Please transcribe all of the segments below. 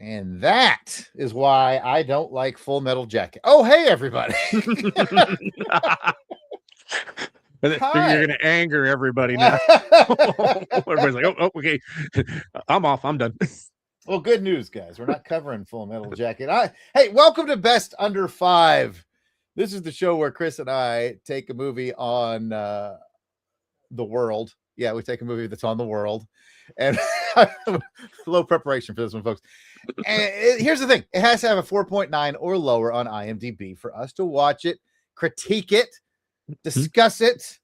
And that is why I don't like Full Metal Jacket. Oh, hey, everybody. You're going to anger everybody now. Everybody's like, oh, okay. I'm off. I'm done. Well, good news, guys. We're not covering Full Metal Jacket. Hey, welcome to Best Under 5. This is the show where Chris and I take a movie on the world. Yeah, we take a movie that's on the world. And low preparation for this one, folks. And here's the thing. It has to have a 4.9 or lower on IMDb for us to watch it, critique it, discuss it,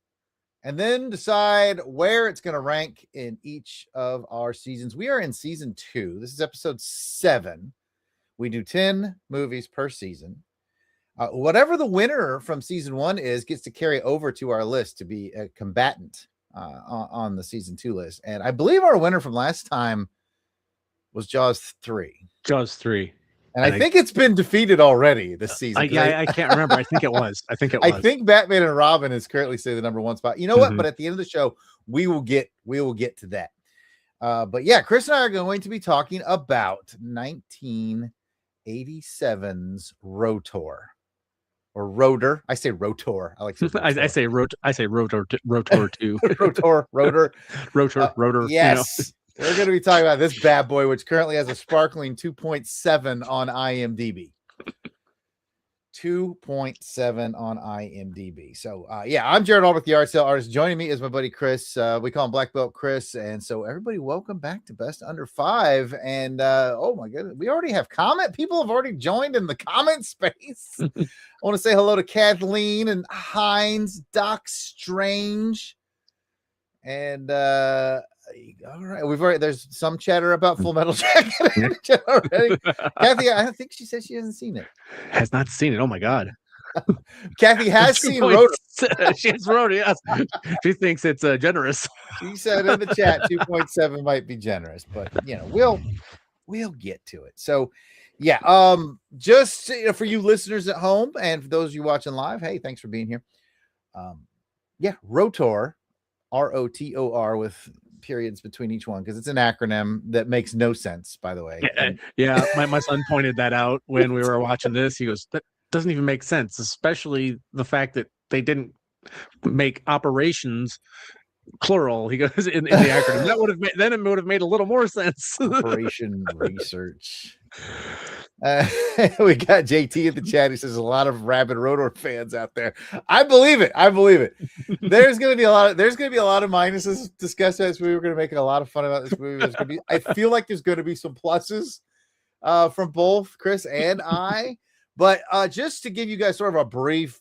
and then decide where it's going to rank in each of our seasons. We are in season 2. This is episode 7. We do 10 movies per season. Whatever the winner from season 1 is gets to carry over to our list to be a combatant on the season 2 list. And I believe our winner from last time was Jaws 3. Jaws 3. And I think it's been defeated already this season. I can't remember. I think it was. I think Batman and Robin is currently the number 1 spot. You know what? But at the end of the show, we will get to that. But yeah, Chris and I are going to be talking about 1987's ROTOR. Or Rotor. I say ROTOR. I like to say ROTOR. I say ROTOR too. Rotor. Yes. You know? We're going to be talking about this bad boy, which currently has a sparkling 2.7 on IMDb. 2.7 on IMDb. So, yeah, I'm Jarrod with the R.O.T.O.R artist. Joining me is my buddy Chris. We call him Black Belt Chris. And so, everybody, welcome back to Best Under 5. And, oh, my goodness, we already have comment. People have already joined in the comment space. I want to say hello to Kathleen and Hines, Doc Strange. And, all right, there's some chatter about Full Metal Jacket already. Kathy, I think she said she hasn't seen it. Has not seen it. Oh my God. Kathy has seen ROTOR. She has ROTOR, yes. She thinks it's generous. She said in the chat 2.7 might be generous, but you know, we'll get to it. So yeah, just for you listeners at home and for those of you watching live, hey, thanks for being here. Yeah, ROTOR, R.O.T.O.R with periods between each one because it's an acronym that makes no sense, by the way. Yeah, my son pointed that out when we were watching this. He goes, that doesn't even make sense, especially the fact that they didn't make operations plural. He goes in the acronym. That would have made, then it would have made a little more sense. Operation Research. We got JT in the chat. He says a lot of rabid ROTOR fans out there. I believe it. There's going to be a lot of minuses discussed as we were going to make a lot of fun about this movie. I feel like there's going to be some pluses from both Chris and I, but just to give you guys sort of a brief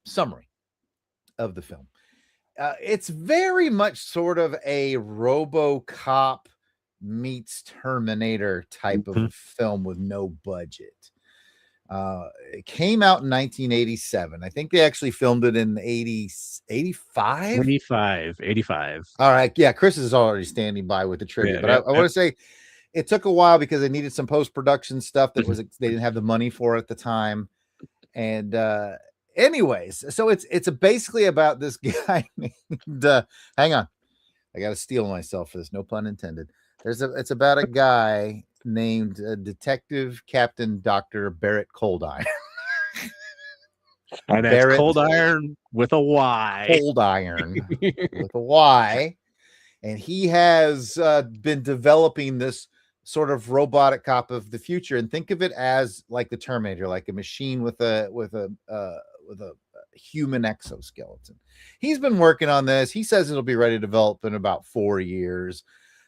summary of the film. It's very much sort of a RoboCop meets Terminator type of film with no budget. It came out in 1987. I think they actually filmed it in 85. All right. Yeah. Chris is already standing by with the trivia, but I want to say it took a while because they needed some post-production stuff that they didn't have the money for at the time. And, anyways, so it's basically about this guy named, hang on. I got to steel myself for this. No pun intended. It's about a guy named Detective Captain Dr. Barrett Coldiron. And that's Coldiron with a Y. Coldiron with a Y. And he has been developing this sort of robotic cop of the future. And think of it as like the Terminator, like a machine with a human exoskeleton. He's been working on this. He says it'll be ready to develop in about 4 years.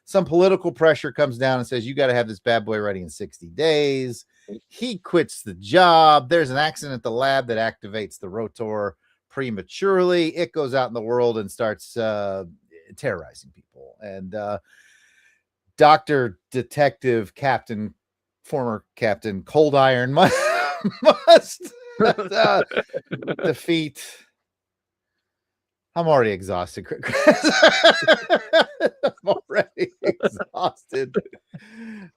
Some political pressure comes down and says, you got to have this bad boy ready in 60 days. He quits the job. There's an accident at the lab that activates the ROTOR prematurely. It goes out in the world and starts terrorizing people. And Dr. Detective Captain, former Captain Coldiron must defeat. I'm already exhausted. I'm already exhausted.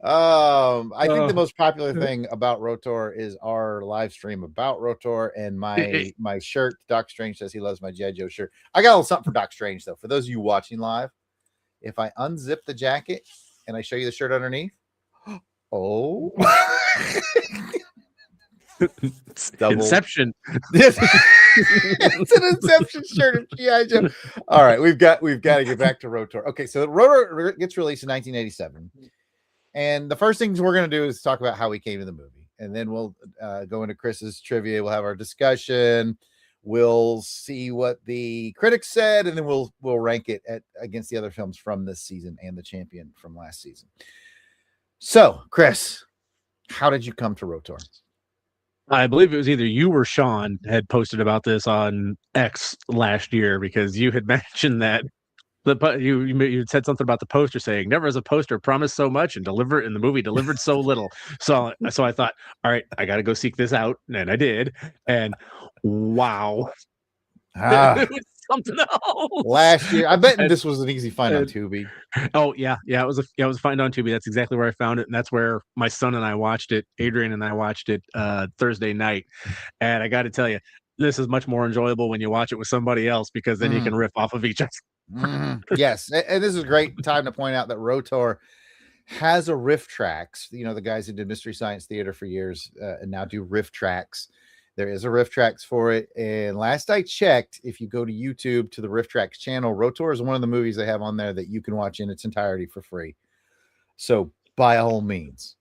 I think the most popular thing about ROTOR is our live stream about ROTOR and my shirt. Doc Strange says he loves my G.I. Joe shirt. I got a little something for Doc Strange though. For those of you watching live, if I unzip the jacket, and I show you the shirt underneath. Oh, Double. Inception. It's an Inception shirt of G.I. Joe. All right, we've got to get back to ROTOR. Okay, so ROTOR gets released in 1987, and the first things we're going to do is talk about how we came to the movie, and then we'll go into Chris's trivia. We'll have our discussion. We'll see what the critics said, and then we'll rank it against the other films from this season and the champion from last season. So, Chris, how did you come to ROTOR? I believe it was either you or Sean had posted about this on X last year, because you had mentioned that you said something about the poster, saying never has a poster promised so much and in the movie delivered so little. So I thought, all right, I got to go seek this out, and I did, and wow. It was something else. Last year, I bet this was an easy find on Tubi. Oh yeah, it was a find on Tubi. That's exactly where I found it, and that's where my son and I watched it. Adrian and I watched it Thursday night, and I got to tell you, this is much more enjoyable when you watch it with somebody else, because then you can riff off of each other. Yes, and this is a great time to point out that ROTOR has a riff tracks. You know, the guys who did Mystery Science Theater for years and now do riff tracks. There is a riff tracks for it, and last I checked, if you go to YouTube to the riff tracks channel, ROTOR is one of the movies they have on there that you can watch in its entirety for free. So by all means,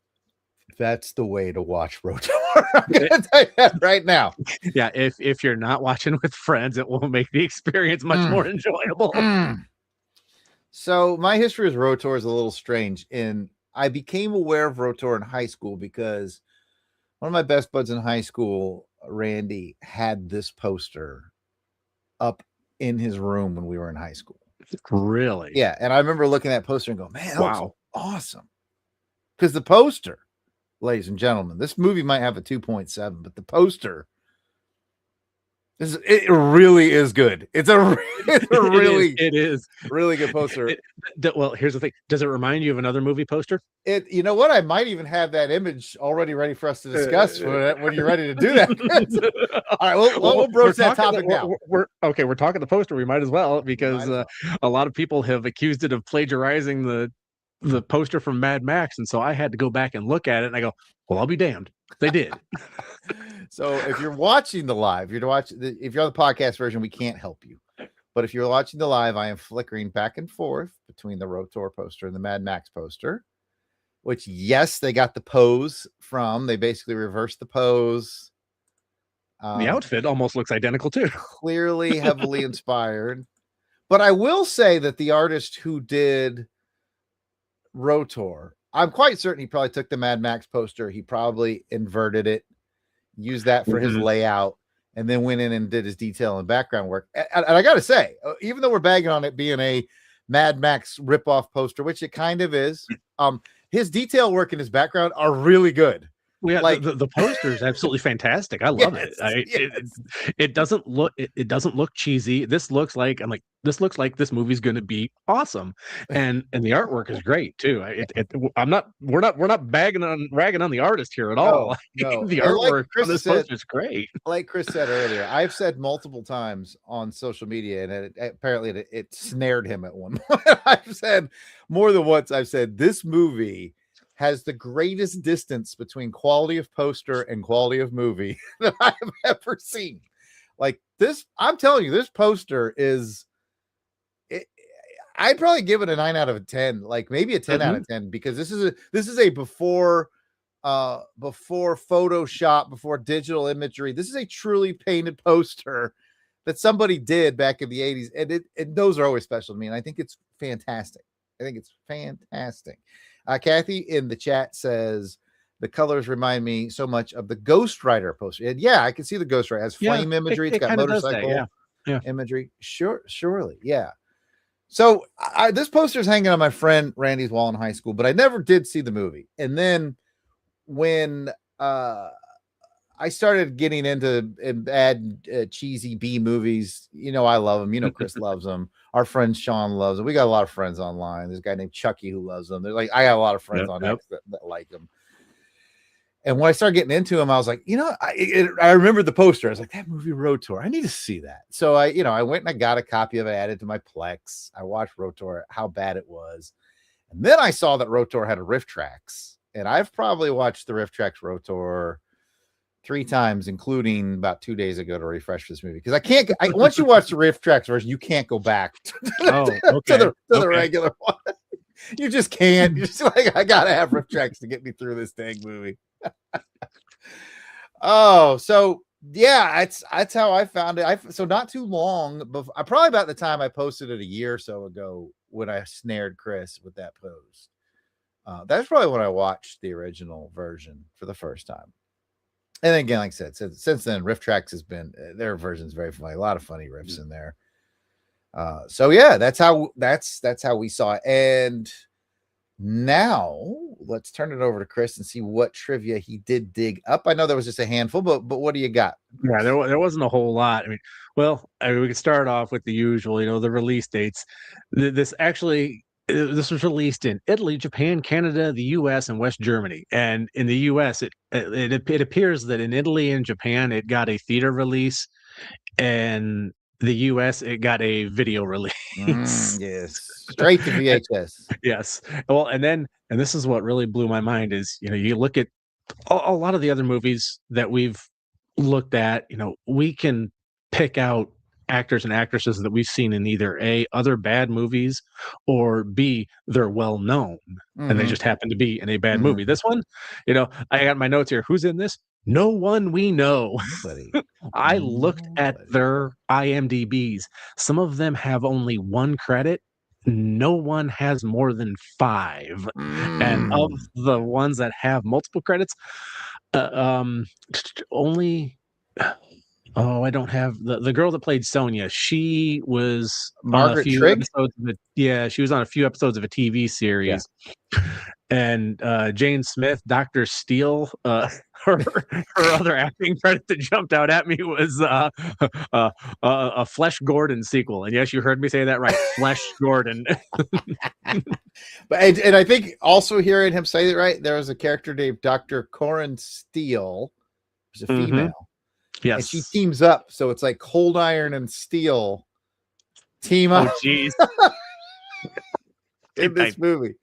that's the way to watch ROTOR. I'm gonna tell you that right now. Yeah, if you're not watching with friends, it will make the experience much more enjoyable. So my history with ROTOR is a little strange, and I became aware of ROTOR in high school because one of my best buds in high school, Randy, had this poster up in his room when we were in high school. Really? Yeah. And I remember looking at that poster and going, man, that looks awesome. Because the poster, ladies and gentlemen, this movie might have a 2.7, but the poster, it really is good. It's a really good poster. Well, here's the thing. Does it remind you of another movie poster? You know what? I might even have that image already ready for us to discuss when you're ready to do that. All right, we'll broach that topic now. We're talking the poster. We might as well, because a lot of people have accused it of plagiarizing the poster from Mad Max, and so I had to go back and look at it, and I go, well, I'll be damned. They did. So if you're watching the live, if you're on the podcast version, we can't help you. But if you're watching the live, I am flickering back and forth between the ROTOR poster and the Mad Max poster, which, yes, they got the pose from. They basically reversed the pose. The outfit almost looks identical too. Clearly heavily inspired. But I will say that the artist who did ROTOR, I'm quite certain he probably took the Mad Max poster. He probably inverted it, used that for his layout, and then went in and did his detail and background work. And I got to say, even though we're bagging on it being a Mad Max ripoff poster, which it kind of is, his detail work and his background are really good. Yeah, like the poster is absolutely fantastic. I love it. It doesn't look cheesy. This looks like this movie's going to be awesome, and the artwork is great too. We're not ragging on the artist here at all. No. The artwork on this poster is great. Like Chris said earlier, I've said multiple times on social media, and apparently it snared him at one point. I've said more than once. I've said this movie has the greatest distance between quality of poster and quality of movie that I have ever seen. Like this, I'm telling you, this poster is, I'd probably give it a 9 out of 10, like maybe a 10 out of 10, because this is a before Photoshop, before digital imagery. This is a truly painted poster that somebody did back in the 80s. And those are always special to me. And I think it's fantastic. Kathy in the chat says the colors remind me so much of the Ghost Rider poster. And yeah, I can see the Ghost Rider. It has flame imagery. It's got motorcycle imagery. Surely. Yeah. So this poster is hanging on my friend Randy's wall in high school, but I never did see the movie. And then when I started getting into bad, cheesy B movies, you know, I love them. You know, Chris loves them. Our friend Sean loves them. We got a lot of friends online. There's a guy named Chucky who loves them. They're like, I got a lot of friends on X that like them. And when I started getting into them, I was like, you know, I remembered the poster. I was like, that movie ROTOR, I need to see that. So I went and I got a copy of it, added to my Plex. I watched ROTOR, how bad it was. And then I saw that ROTOR had a riff tracks, and I've probably watched the riff tracks ROTOR 3 times, including about 2 days ago to refresh this movie. Because I can't, once you watch the riff tracks version, you can't go back to the regular one. You just can't. You're just like, I gotta have riff tracks to get me through this dang movie. Oh, so yeah, that's how I found it. So not too long before, probably about the time I posted it a year or so ago, when I snared Chris with that post. That's probably when I watched the original version for the first time. And then again, like I said, since then, riff tracks has been, their version's very funny. A lot of funny riffs in there. So yeah, that's how we saw it. And now let's turn it over to Chris and see what trivia he did dig up. I know there was just a handful, but what do you got? Yeah, there wasn't a whole lot. I mean, we could start off with the usual, the release dates. This was released in Italy, Japan, Canada, the U.S., and West Germany. And in the U.S., it appears that in Italy and Japan, it got a theater release, and the U.S., it got a video release. Yes, straight to VHS. Yes. Well, and this is what really blew my mind is, you look at a lot of the other movies that we've looked at, we can pick out actors and actresses that we've seen in either A, other bad movies, or B, they're well known and they just happen to be in a bad movie. This one, I got my notes here. Who's in this? No one we know. I looked at their IMDBs. Some of them have only 1 credit. No one has more than 5. And of the ones that have multiple credits, only... Oh, I don't have the girl that played Sonia. She was Margaret on a few Trigg? episodes of it. Yeah, she was on a few episodes of a TV series. Yeah. And Jane Smith, Dr. Steele, her other acting credit that jumped out at me was a Flesh Gordon sequel. And yes, you heard me say that right, Flesh Gordon. But and I think also hearing him say it right, there was a character named Dr. Corin Steele, who's a female. Yes. And she teams up, so it's like Cold Iron and Steel team up. Oh, jeez. In this movie.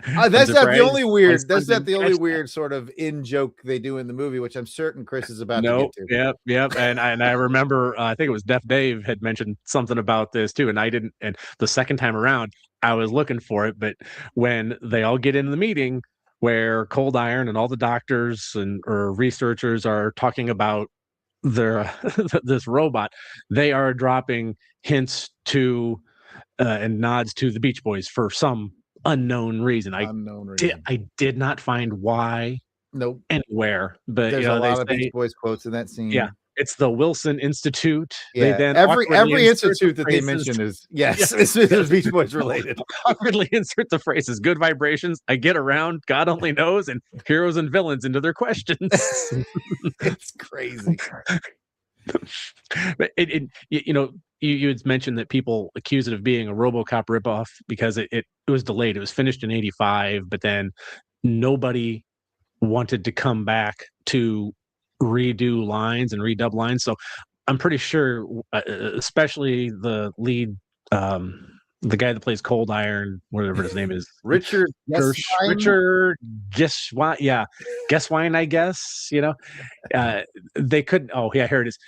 That's not the only weird. That's not the only weird sort of in joke they do in the movie, which I'm certain Chris is about to get to. Yep. And I remember, I think it was Deaf Dave had mentioned something about this too, and I didn't. And the second time around, I was looking for it, but when they all get in the meeting where Cold Iron and all the doctors or researchers are talking about this robot, they are dropping hints to and nods to the Beach Boys for some unknown reason. I did not find why. Nope. Anywhere, but there's a lot of Beach Boys quotes in that scene. Yeah, it's the Wilson Institute. Yeah, they then every institute that they mention is it's Beach Boys related. Awkwardly insert the phrases "good vibrations," "I get around," "God only knows," and "heroes and villains" into their questions. It's crazy. But you had mentioned that people accuse it of being a RoboCop ripoff because it was delayed. It was finished in '85, but then nobody wanted to come back to redo lines and redub lines. So I'm pretty sure, especially the lead, the guy that plays Cold Iron, whatever his name is, Richard Geswine. Yeah, Geswine, I guess. They couldn't. Oh, yeah, here it is.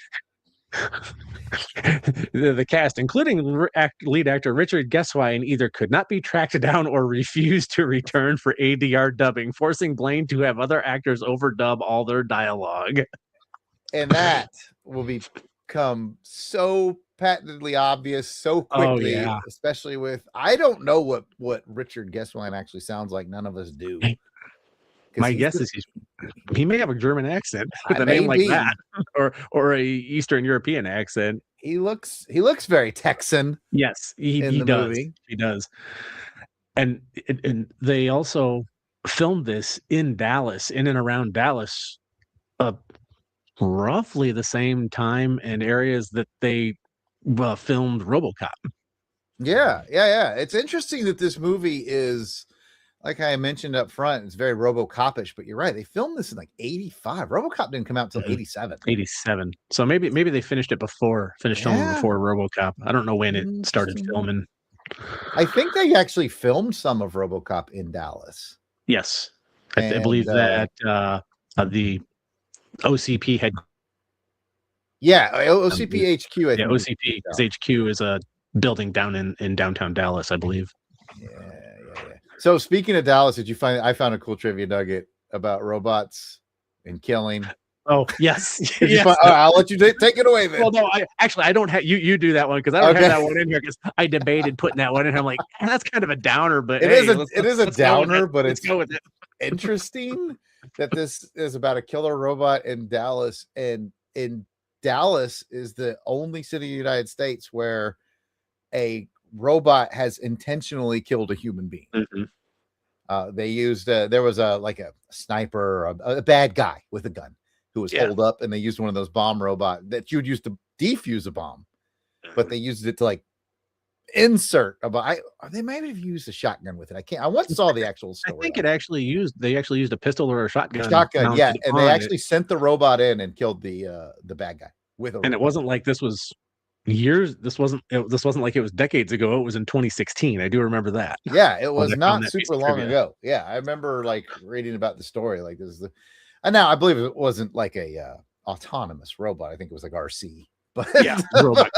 The cast, including lead actor Richard Geswine, either could not be tracked down or refused to return for ADR dubbing, forcing Blaine to have other actors overdub all their dialogue. And that will become so patently obvious so quickly, especially with, I don't know what Richard Geswine actually sounds like. None of us do. My guess is he may have a German accent with a name like that, or a Eastern European accent. He looks very Texan. Yes, he does. Movie. He does. And they also filmed this in Dallas, in and around Dallas, roughly the same time and areas that they filmed RoboCop. Yeah. It's interesting that this movie is, like I mentioned up front, it's very RoboCop-ish, but you're right. They filmed this in like 85. RoboCop didn't come out until 87. 87. So maybe they finished filming before RoboCop. I don't know when it started filming. I think they actually filmed some of RoboCop in Dallas. Yes, I believe that the OCP had. Yeah, OCP HQ. I think OCP HQ is a building down in downtown Dallas, I believe. Yeah. So speaking of Dallas, did you find? I found a cool trivia nugget about robots and killing. Oh yes, yes. I'll let you take it away, man. Well, no, I don't have you do that one because I don't have that one in here because I debated putting that one in. I'm like, that's kind of a downer, but it is a downer, but let's go with it. Interesting that this is about a killer robot in Dallas, and in Dallas is the only city in the United States where a robot has intentionally killed a human being. They used there was a sniper, a bad guy with a gun who was holed up, and they used one of those bomb robot that you would use to defuse a bomb, but they used it to like insert a bomb. They might have used a shotgun with it. I once saw the actual story. I think they actually used a pistol or a shotgun. Yeah, and they actually sent the robot in and killed the bad guy with a. And it wasn't like this was years. This wasn't like it was decades ago. It was in 2016. I do remember that. Yeah, it was not super long ago. Yeah, I remember like reading about the story. Like this is the. And now I believe it wasn't like a autonomous robot. I think it was like RC. But yeah, robot.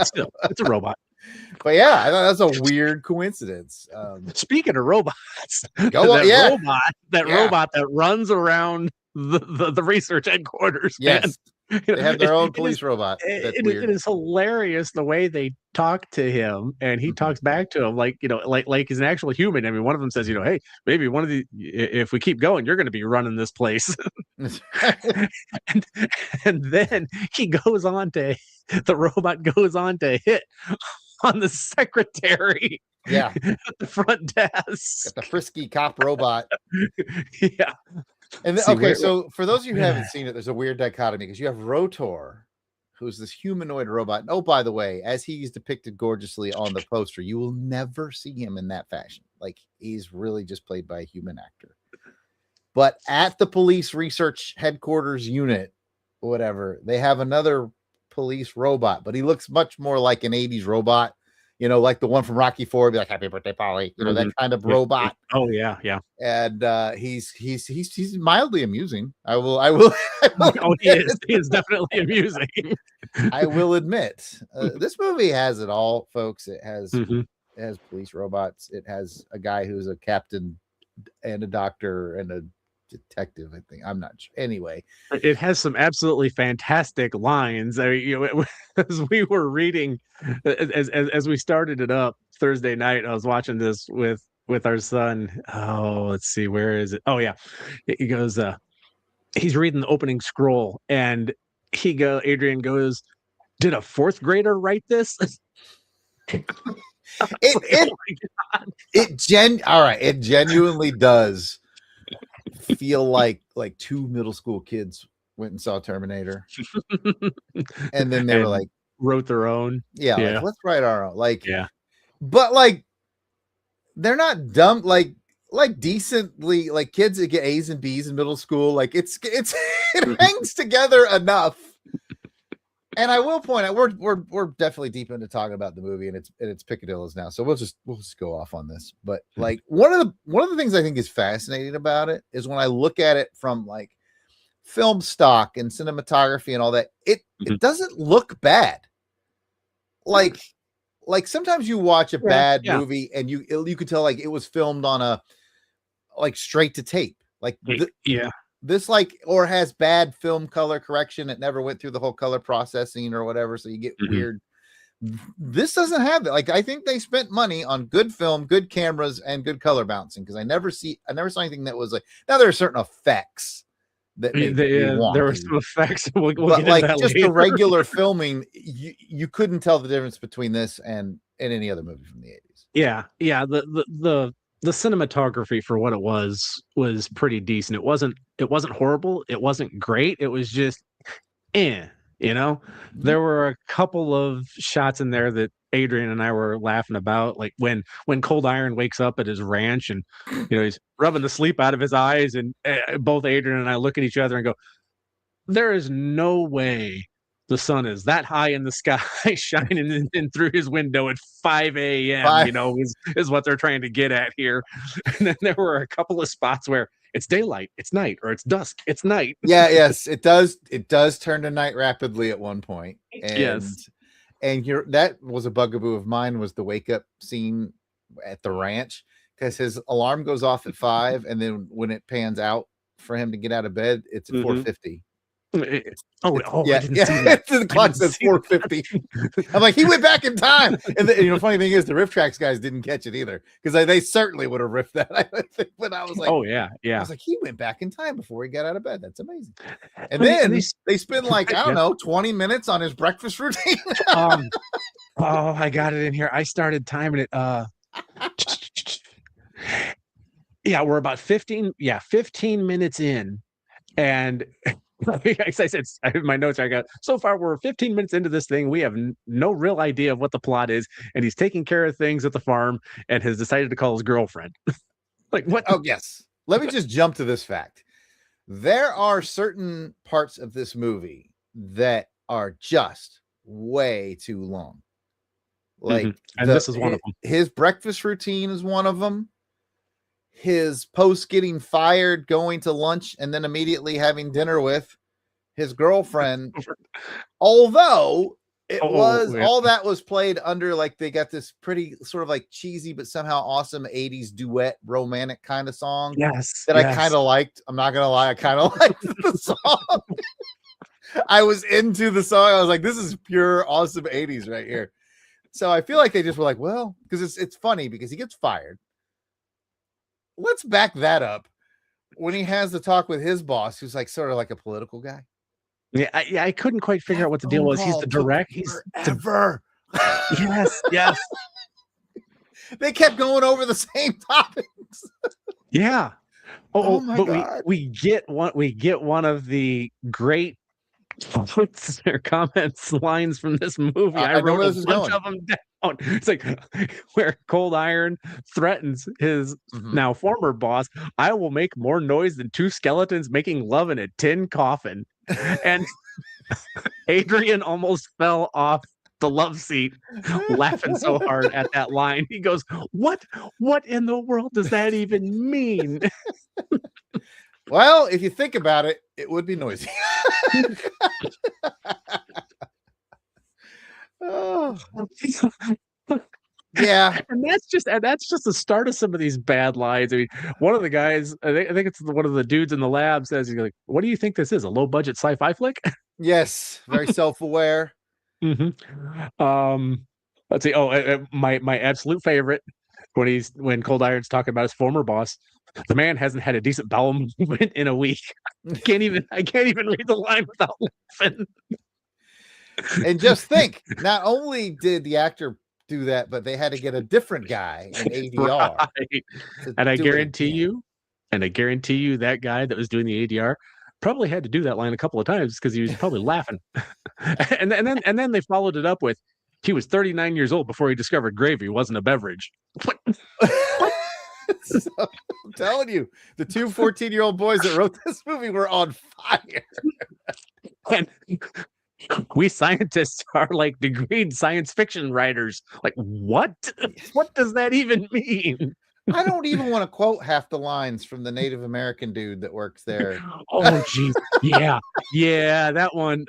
Still, it's a robot. But yeah, I thought that's a weird coincidence. Speaking of robots, robot that runs around the research headquarters. Yes. They have their own police robot. It is hilarious the way they talk to him, and he talks back to him like he's an actual human. I mean, one of them says, hey, maybe one of the if we keep going, you're going to be running this place. and then the robot goes on to hit on the secretary. Yeah, at the front desk. Got the frisky cop robot. Yeah. And so for those of you who haven't seen it, there's a weird dichotomy because you have ROTOR, who's this humanoid robot. And, oh, by the way, as he's depicted gorgeously on the poster, you will never see him in that fashion. Like he's really just played by a human actor. But at the police research headquarters unit, whatever, they have another police robot, but he looks much more like an 80s robot. Like the one from Rocky IV, be like, "Happy birthday, Polly." That kind of robot. Oh yeah. And he's mildly amusing. I will. Oh, he is definitely amusing. I will admit, this movie has it all, folks. It has police robots. It has a guy who's a captain and a doctor and a detective. I think I'm not sure. Anyway, it has some absolutely fantastic lines. I mean, as we were reading, as we started it up Thursday night, I was watching this with our son. Oh, let's see, where is it? Oh yeah, he goes. He's reading the opening scroll, and Adrian goes, "Did a fourth grader write this?" It genuinely does feel like two middle school kids went and saw Terminator, and then they were like wrote their own. Yeah. Like, let's write our own. Like, yeah, but like they're not dumb. Like decently, like kids that get A's and B's in middle school. Like it hangs together enough. And I will point out we're definitely deep into talking about the movie, and it's Piccadilly's now, so we'll just go off on this. But like one of the things I think is fascinating about it is when I look at it from like film stock and cinematography and all that, it doesn't look bad. Like sometimes you watch a bad movie and you could tell like it was filmed on a like straight to tape, like this or has bad film color correction. It never went through the whole color processing or whatever. So you get weird. This doesn't have that. Like, I think they spent money on good film, good cameras, and good color bouncing. Cause I never saw anything that was like, now there are certain effects that there were some effects. We'll but like just the regular filming, you couldn't tell the difference between this and any other movie from the 80s. Yeah. Yeah. The cinematography for what it was pretty decent. It wasn't horrible. It wasn't great. It was just, There were a couple of shots in there that Adrian and I were laughing about, like when Cold Iron wakes up at his ranch and he's rubbing the sleep out of his eyes, and both Adrian and I look at each other and go, "There is no way the sun is that high in the sky, shining in through his window at 5 a.m. Five- You know, is what they're trying to get at here. And then there were a couple of spots where it's daylight, it's night, or it's dusk, it's night. Yeah, yes, it does. It does turn to night rapidly at one point. And Yes. and that was a bugaboo of mine, was the wake up scene at the ranch, because his alarm goes off at 5, and then when it pans out for him to get out of bed, it's at 4:50. I didn't see that. The clock says 4:50. I'm like, he went back in time. And the funny thing is, the Riff Tracks guys didn't catch it either, because they certainly would have riffed that. I think, but I was like, oh yeah, I was like, he went back in time before he got out of bed. That's amazing. And then they spend like, I don't know, 20 minutes on his breakfast routine. Oh, I got it in here. I started timing it. Yeah, we're about 15 minutes in, and as I said, I have my notes. I got, so far we're 15 minutes into this thing. We have no real idea of what the plot is, and he's taking care of things at the farm and has decided to call his girlfriend. Like, what? Oh, yes. Let me just jump to this fact. There are certain parts of this movie that are just way too long. Like, and this is one of them. His breakfast routine is one of them. His post getting fired, going to lunch, and then immediately having dinner with his girlfriend. Although all that was played under, like, they got this pretty sort of like cheesy but somehow awesome 80s duet romantic kind of song. Yes. That I kind of liked. I'm not gonna lie, I kind of liked the song. I was into the song. I was like, this is pure awesome 80s right here. So I feel like they just were like, well, because it's funny because he gets fired. Let's back that up when he has the talk with his boss, who's like sort of like a political guy. Yeah, I couldn't quite figure out what the deal was. He's the direct. He's ever. Yes. They kept going over the same topics. Yeah. Oh my God. But we get one of the great comments lines from this movie. I wrote a bunch of them down. It's like where Cold Iron threatens his now former boss. I will make more noise than 2 skeletons making love in a tin coffin. And Adrian almost fell off the love seat laughing so hard at that line. He goes, what in the world does that even mean? Well, if you think about it, it would be noisy. Oh. Yeah, and that's just the start of some of these bad lines. I mean, one of the guys, I think it's one of the dudes in the lab, says, he's like, "What do you think this is? A low budget sci-fi flick?" Yes, very self-aware. Let's see. Oh, my absolute favorite, when Cold Iron's talking about his former boss. The man hasn't had a decent bowel movement in a week. I can't even read the line without laughing. And just think, not only did the actor do that, but they had to get a different guy in ADR. Right. And I guarantee you that guy that was doing the ADR probably had to do that line a couple of times because he was probably laughing. and then they followed it up with, he was 39 years old before he discovered gravy wasn't a beverage. What? So, I'm telling you, the 2 14-year-old boys that wrote this movie were on fire. And we scientists are like degreed science fiction writers. Like, what? What does that even mean? I don't even want to quote half the lines from the Native American dude that works there. Oh, geez. Yeah. That one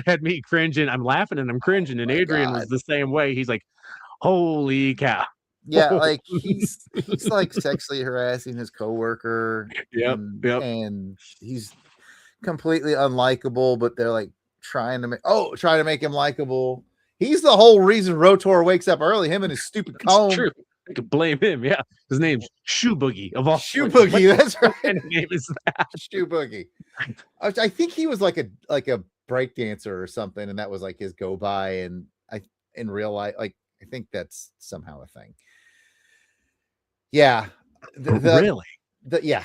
had me cringing. I'm laughing and I'm cringing. And Adrian was the same way. He's like, holy cow. Yeah, like he's like sexually harassing his coworker. Yep. And he's completely unlikable, but they're like trying to make him likable. He's the whole reason ROTOR wakes up early. Him and his stupid comb. True. I could blame him. Yeah, his name's Shoe Boogie of all. Shoe Boogie. That's right. What name is that? Shoe Boogie. I think he was like a break dancer or something, and that was like his go by. And in real life, like I think that's somehow a thing. Yeah. Really? Yeah.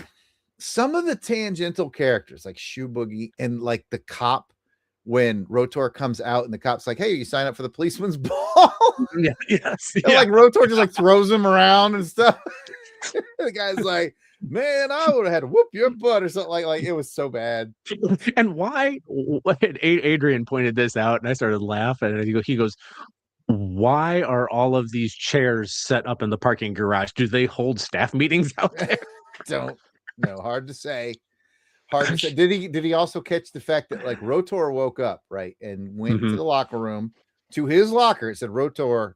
Some of the tangential characters like Shoe Boogie and like the cop, when ROTOR comes out and the cop's like, hey, you sign up for the policeman's ball? Yes. And like ROTOR just like throws him around and stuff. The guy's like, Man, I would have had to whoop your butt or something like it was so bad. And why? Adrian pointed this out, and I started laughing. And he goes, "Why are all of these chairs set up in the parking garage? Do they hold staff meetings out there?" Don't know. Hard to say. Hard to say. Did he also catch the fact that like ROTOR woke up, right, and went to the locker room, to his locker? It said ROTOR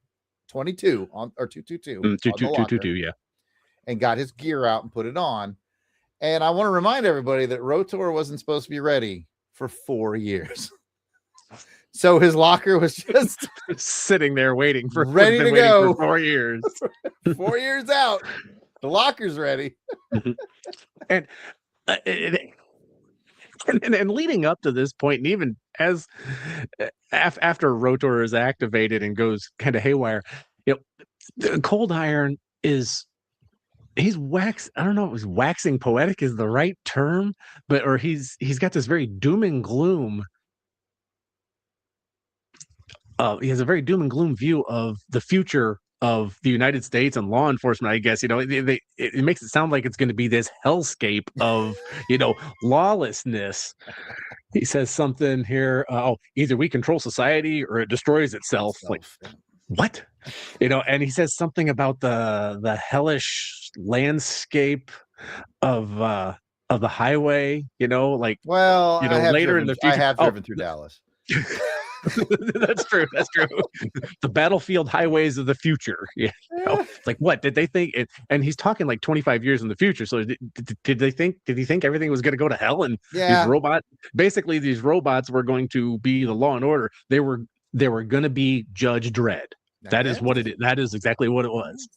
22 on, or 222 on the locker, yeah, and got his gear out and put it on. And I want to remind everybody that ROTOR wasn't supposed to be ready for 4 years. So his locker was just sitting there waiting for ready to go for 4 years. 4 years out. The locker's ready. And leading up to this point, and even as after ROTOR is activated and goes kind of haywire, Cold Iron he's I don't know if waxing poetic is the right term, or he's got this very doom and gloom. He has a very doom and gloom view of the future of the United States and law enforcement. I guess it makes it sound like it's going to be this hellscape of lawlessness. He says something here. Either we control society or it destroys itself. Like what? And he says something about the hellish landscape of the highway. Later in the future. I have driven through Dallas. That's true. The battlefield highways of the future. Like what did they think? And he's talking like 25 years in the future. So did he think everything was going to go to hell? And these robots were going to be the law and order. They were going to be Judge Dredd. That is what it is. That is exactly what it was.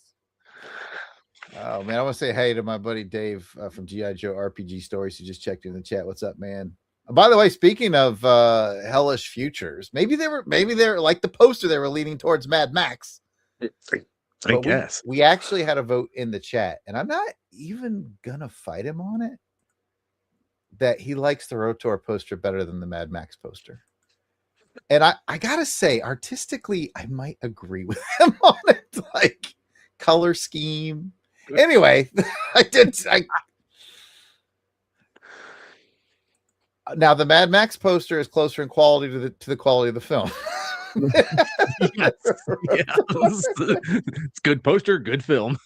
Oh man, I want to say hey to my buddy Dave from GI Joe RPG Stories who just checked in the chat. What's up, man? By the way, speaking of hellish futures, maybe they're like the poster they were leaning towards Mad Max. I guess we actually had a vote in the chat, and I'm not even gonna fight him on it, that he likes the ROTOR poster better than the Mad Max poster. And I gotta say, artistically, I might agree with him on it, like color scheme. Anyway, now the Mad Max poster is closer in quality to the quality of the film. Yes. It's good poster, good film.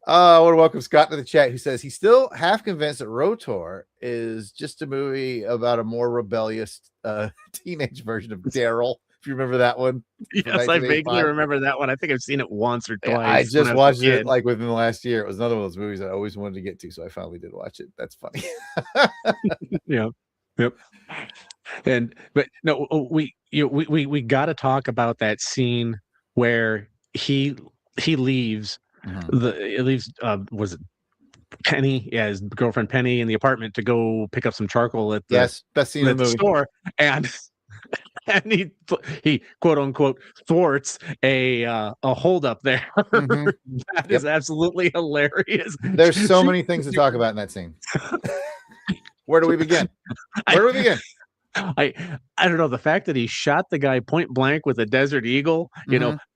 I want to welcome Scott to the chat, who says he's still half convinced that ROTOR is just a movie about a more rebellious teenage version of Daryl. If you remember that one. Yes, I vaguely remember that one. I think I've seen it once or twice. I just watched it like within the last year. It was another one of those movies I always wanted to get to, so I finally did watch it. That's funny. Yep. But no, we got to talk about that scene where he leaves was it Penny, his girlfriend Penny, in the apartment to go pick up some charcoal at the best scene in the movie. Store, and he quote unquote thwarts a hold up there. That is absolutely hilarious. There's so many things to talk about in that scene. Where do we begin? I don't know. The fact that he shot the guy point blank with a Desert Eagle,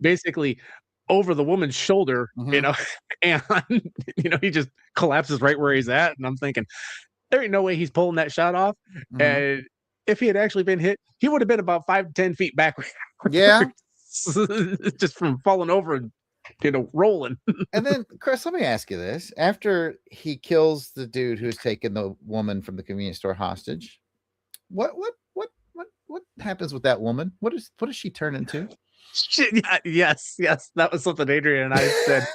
basically over the woman's shoulder, and he just collapses right where he's at. And I'm thinking, there ain't no way he's pulling that shot off. And if he had actually been hit, he would have been about 5 to 10 feet back. Yeah. Just from falling over and rolling. And then, Chris, let me ask you this. After he kills the dude who's taken the woman from the convenience store hostage, what happens with that woman? What does she turn into? Yes, that was something Adrian and I said.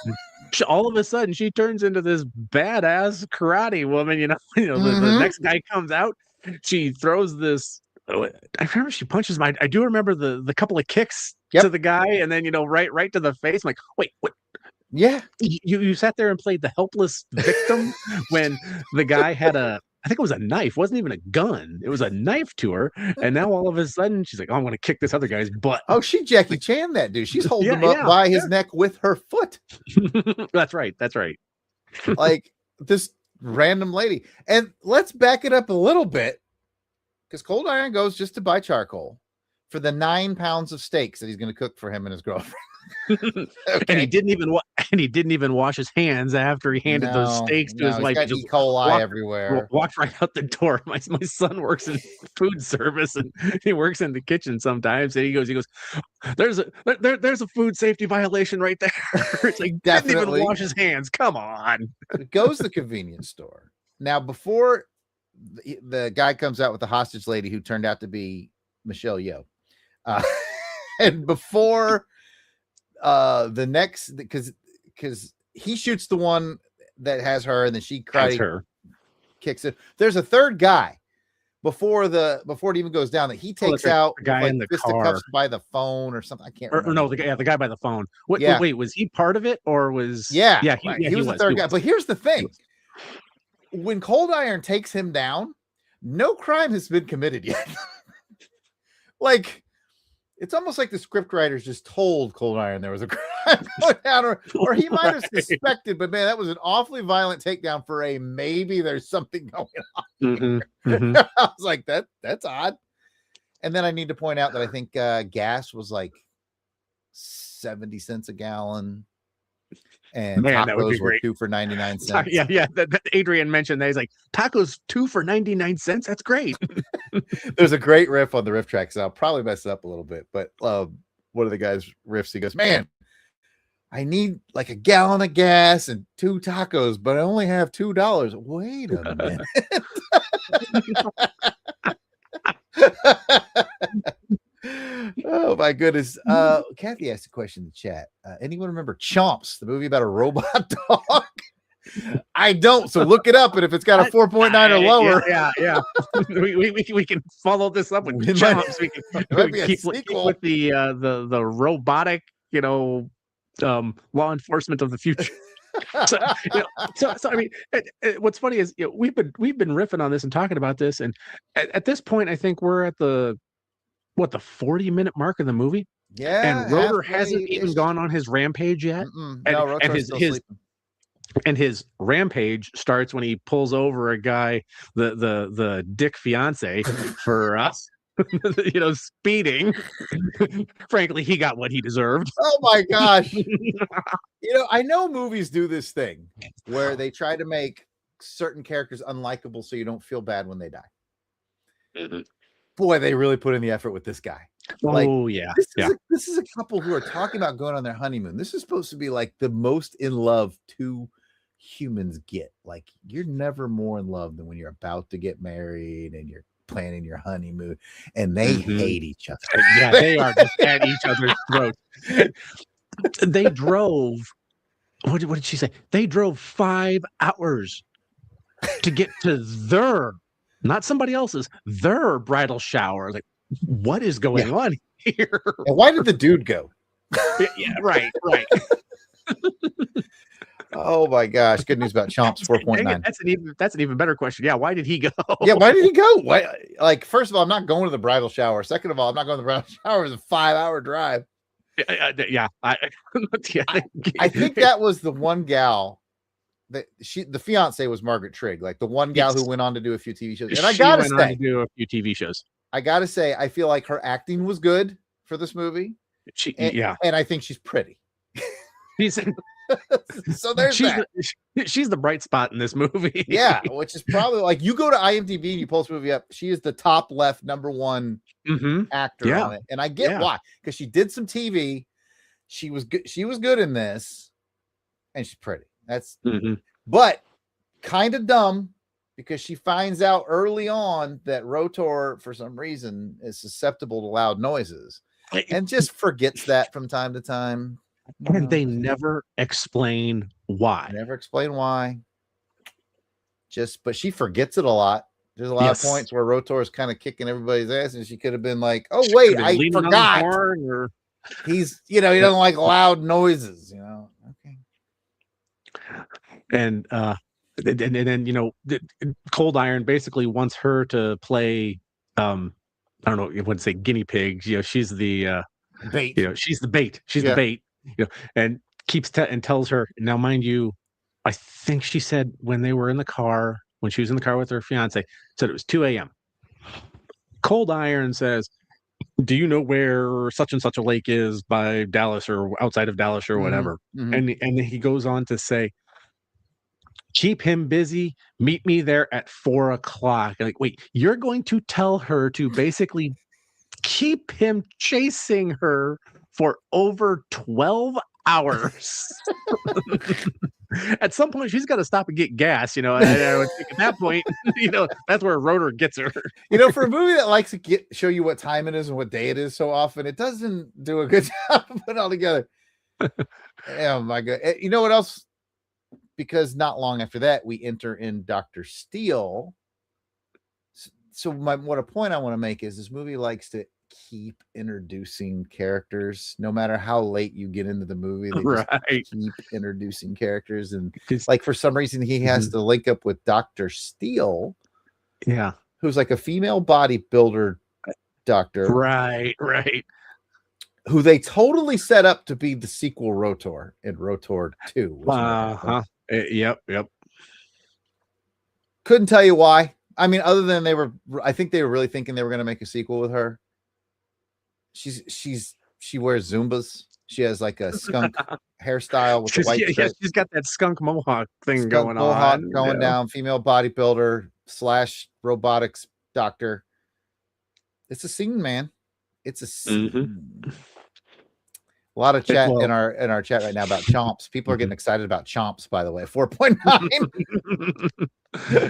All of a sudden, she turns into this badass karate woman. The next guy comes out, she throws this. I remember she punches I do remember the couple of kicks to the guy, and then right to the face. I'm like, wait, what? Yeah, you sat there and played the helpless victim when the guy had I think it was a knife. It wasn't even a gun. It was a knife to her. And now all of a sudden she's like, oh, I'm going to kick this other guy's butt. Oh, she Jackie Chan that dude. She's holding him up by his neck with her foot. That's right. Like this random lady. And let's back it up a little bit, because Cold Iron goes just to buy charcoal for the 9 pounds of steaks that he's going to cook for him and his girlfriend. And he didn't even wash his hands after he handed those steaks to his he's wife. got He just E. coli everywhere. walked right out the door. My son works in food service, and he works in the kitchen sometimes. And he goes, there's a food safety violation right there. It's like, didn't even wash his hands. Come on. It goes to the convenience store. Now, before the guy comes out with the hostage lady who turned out to be Michelle Yeoh, and before the next, because he shoots the one that has her, and then she kicks it. There's a third guy before it even goes down that he takes out the guy in the car by the phone or something. I can't remember. Or no, the guy by the phone. Wait, was he part of it, or was he was the third guy? But here's the thing: when Cold Iron takes him down, no crime has been committed yet. Like, it's almost like the script writers just told Cold Iron there was a crime going down, or he might have suspected, but man, that was an awfully violent takedown for a maybe there's something going on. I was like, that's odd. And then I need to point out that I think gas was like 70 cents a gallon. And tacos were 2 for 99 cents. Yeah. Adrian mentioned that. He's like, tacos 2 for 99 cents. That's great. There's a great riff on the riff track, so I'll probably mess it up a little bit. But one of the guys riffs, he goes, "Man, I need like a gallon of gas and 2 tacos, but I only have $2. Wait a minute." Oh my goodness. Kathy asked a question in the chat. Anyone remember Chomps, the movie about a robot dog? I don't, so look it up, and if it's got a 4.9 or lower, yeah. we can follow this up with Chomps. We can keep with the robotic, law enforcement of the future. So I mean, what's funny is we've been riffing on this and talking about this, and at this point, I think we're at the 40-minute mark of the movie. Yeah, and ROTOR hasn't even gone on his rampage yet. And his rampage starts when he pulls over a guy, the dick fiance, for us, speeding. Frankly, he got what he deserved. Oh my gosh. I know movies do this thing where they try to make certain characters unlikable so you don't feel bad when they die. Boy, they really put in the effort with this guy. This is a couple who are talking about going on their honeymoon. This is supposed to be like the most in love two humans get. Like, you're never more in love than when you're about to get married and you're planning your honeymoon, and they hate each other. Yeah, they are just at each other's throats. They drove. What did she say? They drove 5 hours to get to their, not somebody else's, their bridal shower. Like, what is going on here? And why did the dude go? Yeah, right. Oh my gosh! Good news about Chomps 4.9. That's an even better question. Yeah, why did he go? Yeah, why did he go? Why? Like, first of all, I'm not going to the bridal shower. Second of all, I'm not going to the bridal shower. It's a 5-hour drive. Yeah, I think that was the one gal that the fiance was Margaret Trigg, like the one gal who went on to do a few TV shows. And I gotta say, do a few TV shows. I gotta say, I feel like her acting was good for this movie. And I think she's pretty. So there's she's the bright spot in this movie. Yeah, which is probably like, you go to IMDb and you pull this movie up, she is the top left #1 actor on it. And I get why, because she did some TV. She was good in this, and she's pretty. That's but kind of dumb, because she finds out early on that ROTOR for some reason is susceptible to loud noises, and just forgets that from time to time. And they never explain why. But she forgets it a lot. There's a lot of points where ROTOR is kind of kicking everybody's ass, and she could have been like, "Oh wait, I forgot." He's, he doesn't like loud noises. Okay. And then Cold Iron basically wants her to play. I don't know. You wouldn't say guinea pig. She's the bait. She's the bait. She's the bait. And tells her. Now, mind you, I think she said when she was in the car with her fiance, said it was 2 a.m. Cold Iron says, do you know where such and such a lake is by Dallas or outside of Dallas or whatever? And he goes on to say, keep him busy. Meet me there at 4 o'clock. Like, wait, you're going to tell her to basically keep him chasing her for over 12 hours. At some point, she's got to stop and get gas, and I would think at that point, that's where ROTOR gets her. For a movie that likes to show you what time it is and what day it is so often, it doesn't do a good job of putting it all together. Oh my God. You know what else? Because not long after that, we enter in Dr. Steele. So what a point I want to make is this movie likes to keep introducing characters no matter how late you get into the movie. They just keep introducing characters, and like for some reason he has to link up with Dr. Steele, who's like a female bodybuilder doctor, right, who they totally set up to be the sequel ROTOR in ROTOR 2. Yep. Couldn't tell you why. I mean, other than I think they were really thinking they were going to make a sequel with her. She wears Zumbas. She has like a skunk hairstyle with the white strip. She's got that skunk mohawk thing going down. Female bodybuilder / robotics doctor. It's a scene, man. It's a scene. A lot of chat in our chat right now about Chomps. People are getting excited about Chomps, by the way. 4.9.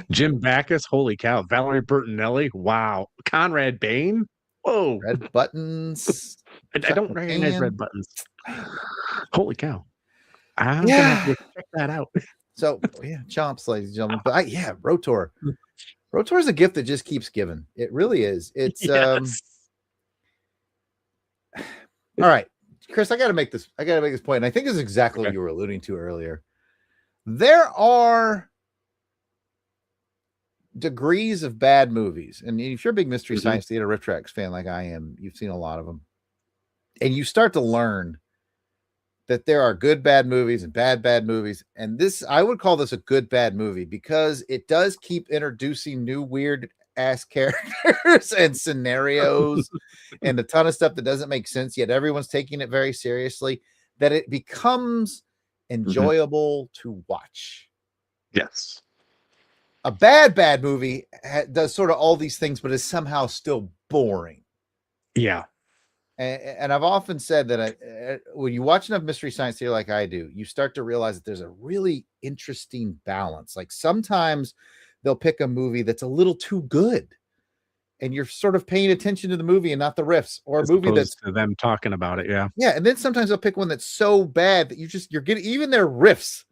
Jim Backus, holy cow. Valerie Bertinelli, wow. Conrad Bain, whoa. Red Buttons. I don't recognize Red Buttons. Holy cow. I'm gonna have to check that out. So Chomps, ladies and gentlemen. But ROTOR. ROTOR is a gift that just keeps giving. It really is. It's all right. Chris, I got to make this point. And I think this is exactly what you were alluding to earlier. There are degrees of bad movies. And if you're a big Mystery Science Theater Riff Tracks fan like I am, you've seen a lot of them. And you start to learn that there are good bad movies and bad movies. And I would call this a good bad movie because it does keep introducing new weird ass characters and scenarios and a ton of stuff that doesn't make sense, yet everyone's taking it very seriously, that it becomes enjoyable to watch. Yes. A bad movie does sort of all these things, but is somehow still boring. Yeah. And I've often said that when you watch enough Mystery Science Theater like I do, you start to realize that there's a really interesting balance. Like sometimes they'll pick a movie that's a little too good and you're sort of paying attention to the movie and not the riffs, or a movie that's to them talking about it. Yeah. And then sometimes they'll pick one that's so bad that you're getting, even their riffs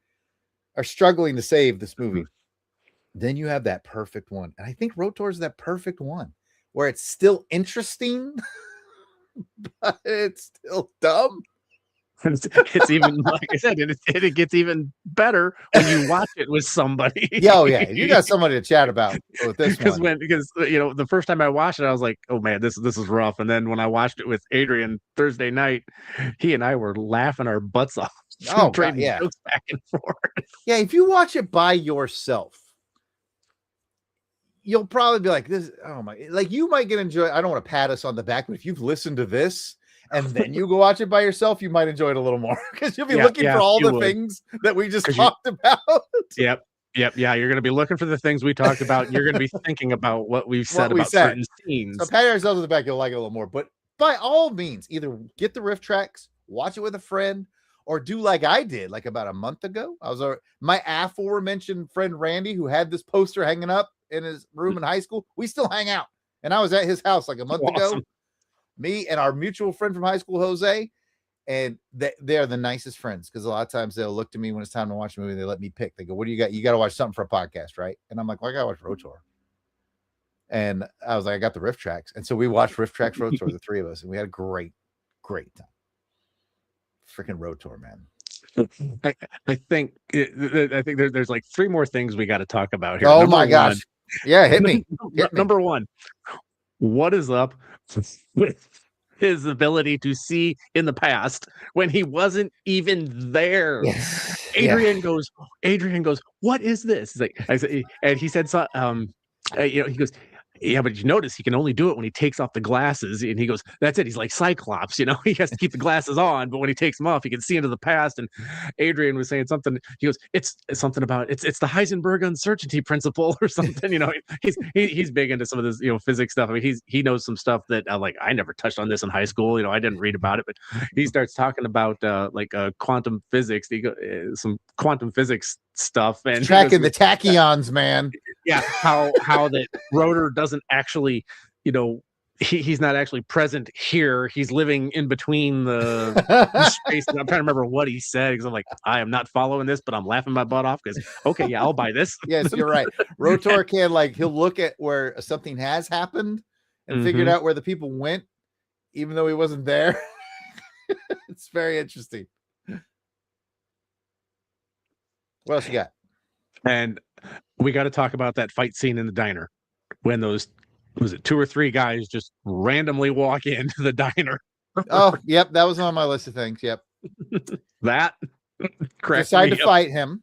are struggling to save this movie. Then you have that perfect one. And I think ROTOR is that perfect one where it's still interesting, but it's still dumb. It's even, like I said, it gets even better when you watch it with somebody. You got somebody to chat about with this one. Because the first time I watched it, I was like, oh man, this is rough. And then when I watched it with Adrian Thursday night, he and I were laughing our butts off. Trading jokes back and forth. Yeah, if you watch it by yourself, you'll probably be like, this, oh my, like you might get enjoy. I don't want to pat us on the back, but if you've listened to this and then you go watch it by yourself, you might enjoy it a little more because you'll be looking for all the things that we just talked about. Yep. Yeah, you're going to be looking for the things we talked about. You're going to be thinking about what we've said about certain scenes. So pat ourselves on the back, you'll like it a little more. But by all means, either get the riff tracks, watch it with a friend, or do like I did like about a month ago. I was my aforementioned friend Randy, who had this poster hanging up in his room in high school. We still hang out, and I was at his house like a month ago. Me and our mutual friend from high school, Jose, and they are the nicest friends because a lot of times they'll look to me when it's time to watch a movie. They let me pick. They go, "What do you got? You got to watch something for a podcast, right?" And I'm like, "Well, I got to watch ROTOR." And I was like, "I got the riff tracks," and so we watched riff tracks ROTOR, the three of us, and we had a great time. Freaking ROTOR, man. I think there's like three more things we got to talk about here. Oh my gosh. Yeah, hit me. Number one, what is up with his ability to see in the past when he wasn't even there? Yes. Adrian goes, what is this? He's like, and he said, he goes, yeah, but you notice he can only do it when he takes off the glasses, and he goes, "That's it." He's like Cyclops, he has to keep the glasses on, but when he takes them off, he can see into the past. And Adrian was saying something. He goes, "It's something about it's the Heisenberg uncertainty principle or something." He's big into some of this physics stuff. I mean, he knows some stuff that I never touched on this in high school. I didn't read about it, but he starts talking about quantum physics. Some quantum physics stuff, and tracking the tachyons, man. Yeah, how that Rotor doesn't actually, he's not actually present here. He's living in between the space. I'm trying to remember what he said, because I'm like, I am not following this, but I'm laughing my butt off because, okay, yeah, I'll buy this. Yes, you're right. Rotor can he'll look at where something has happened and figured out where the people went, even though he wasn't there. It's very interesting. What else you got? And we got to talk about that fight scene in the diner when those, was it 2 or 3 guys just randomly walk into the diner. Oh, yep. That was on my list of things. Yep. That decide to fight him.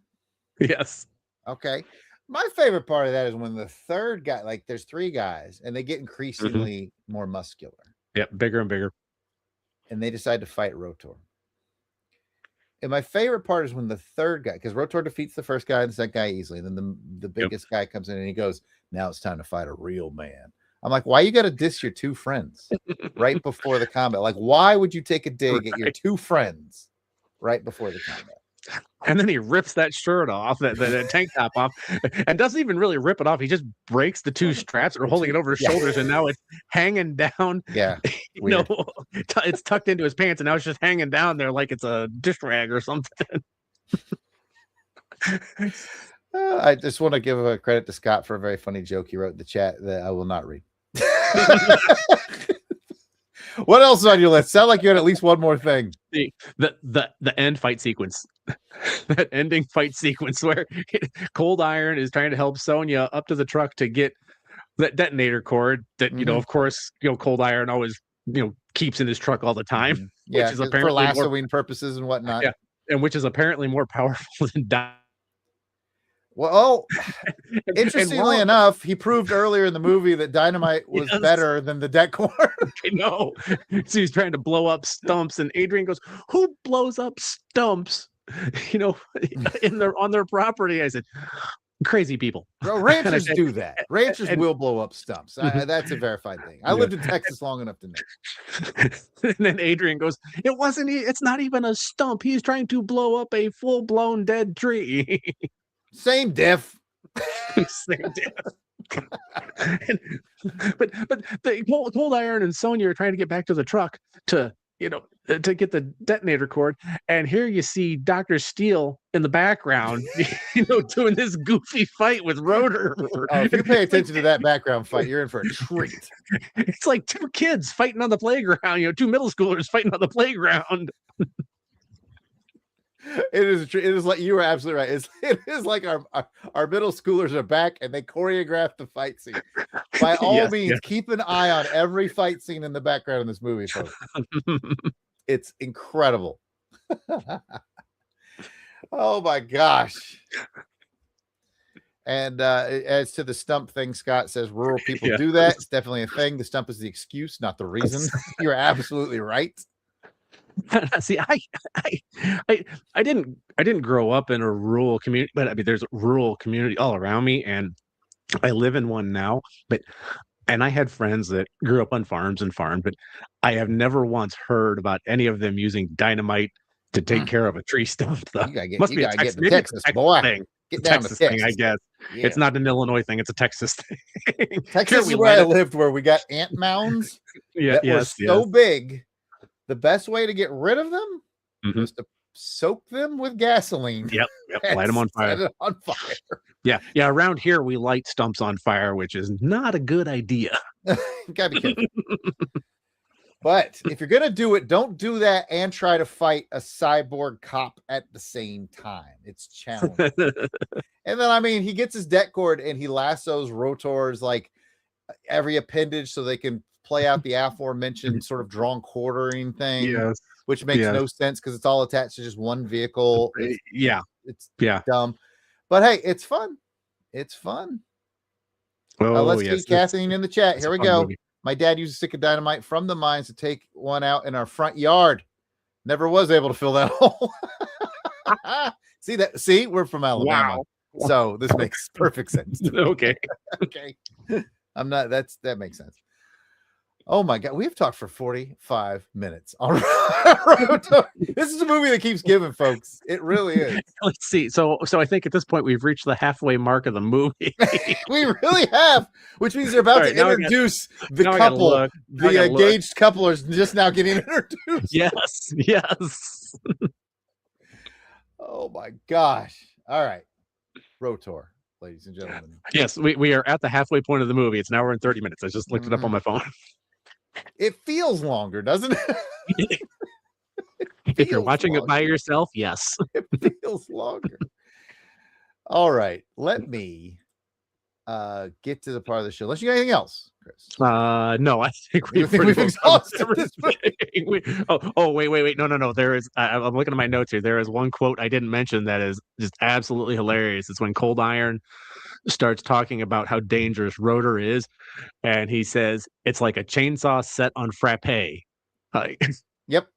Yes. Okay. My favorite part of that is when the third guy, there's 3 guys and they get increasingly more muscular. Yep. Bigger and bigger. And they decide to fight ROTOR. And my favorite part is when the third guy, because ROTOR defeats the first guy and the second guy easily. Then the biggest guy comes in and he goes, "Now it's time to fight a real man." I'm like, why you got to diss your 2 friends right before the combat? Why would you take a dig at your 2 friends right before the combat? And then he rips that shirt off, that tank top off, and doesn't even really rip it off. He just breaks the 2 straps that are holding it over his shoulders, and now it's hanging down. Yeah, it's tucked into his pants, and now it's just hanging down there like it's a dish rag or something. I just want to give a credit to Scott for a very funny joke he wrote in the chat that I will not read. What else is on your list? Sound like you had at least one more thing. The end fight sequence. That ending fight sequence where Cold Iron is trying to help Sonya up to the truck to get that detonator cord that, of course, Cold Iron always, keeps in his truck all the time. Yeah, which is apparently for lassoing purposes and whatnot. Yeah, and which is apparently more powerful than Well, interestingly enough, he proved earlier in the movie that dynamite was better than the det cord. I know. So he's trying to blow up stumps, and Adrian goes, "Who blows up stumps? On their property?" I said, "Crazy people." Bro, ranchers do that. Ranchers will blow up stumps. That's a verified thing. I lived in Texas long enough to know. And then Adrian goes, It's not even a stump. He's trying to blow up a full-blown dead tree." Same diff. Same diff. but the Cold Iron and Sonya are trying to get back to the truck to get the detonator cord, and here you see Dr. Steele in the background, doing this goofy fight with Rotor. Oh, if you pay attention to that background fight, you're in for a treat. It's like 2 kids fighting on the playground, 2 middle schoolers fighting on the playground. It is like, you were absolutely right. It is like our middle schoolers are back and they choreographed the fight scene. By all means, keep an eye on every fight scene in the background in this movie, folks. It's incredible. Oh my gosh. And as to the stump thing, Scott says rural people do that. It's definitely a thing. The stump is the excuse, not the reason. You're absolutely right. See, I didn't grow up in a rural community, but I mean, there's a rural community all around me, and I live in one now. And I had friends that grew up on farms and farmed, but I have never once heard about any of them using dynamite to take care of a tree stump. Must be a Texas boy. Thing. Get down Texas to thing, I guess. Yeah. It's not an Illinois thing; it's a Texas thing. Texas is where I lived, where we got ant mounds that were so big. The best way to get rid of them was to soak them with gasoline. Yep. Light them on fire. Set it on fire. Yeah. Around here, we light stumps on fire, which is not a good idea. Gotta be careful. But if you're gonna do it, don't do that and try to fight a cyborg cop at the same time. It's challenging. And then, he gets his det cord and he lassos Rotor's every appendage so they can play out the aforementioned sort of drawn quartering thing, which makes no sense because it's all attached to just one vehicle. It's dumb, but hey, it's fun. Oh, Let's yes. get Kathleen in the chat. It's Here a we fun go. movie. My dad used a stick of dynamite from the mines to take one out in our front yard. Never was able to fill that hole. See that? See, we're from Alabama. Wow. So this makes perfect sense. Okay. Okay. I'm not, that makes sense. Oh my God. We've talked for 45 minutes on ROTOR. This is a movie that keeps giving, folks. It really is. Let's see. So I think at this point we've reached the halfway mark of the movie. We really have, which means they're about All right, to introduce the couple. The engaged couple is just now getting introduced. Yes. Yes. Oh my gosh. All right. ROTOR, ladies and gentlemen. Yes, we are at the halfway point of the movie. It's an hour and 30 minutes. I just looked it up on my phone. It feels longer, doesn't it? If you're watching it by yourself, yes. It feels longer. All right. Let me get to the part of the show. Unless you got anything else, Chris. No, I think we've exhausted this wait. No. There is. I'm looking at my notes here. There is one quote I didn't mention that is just absolutely hilarious. It's when Cold Iron starts talking about how dangerous ROTOR is, and he says it's like a chainsaw set on frappe. Like, yep.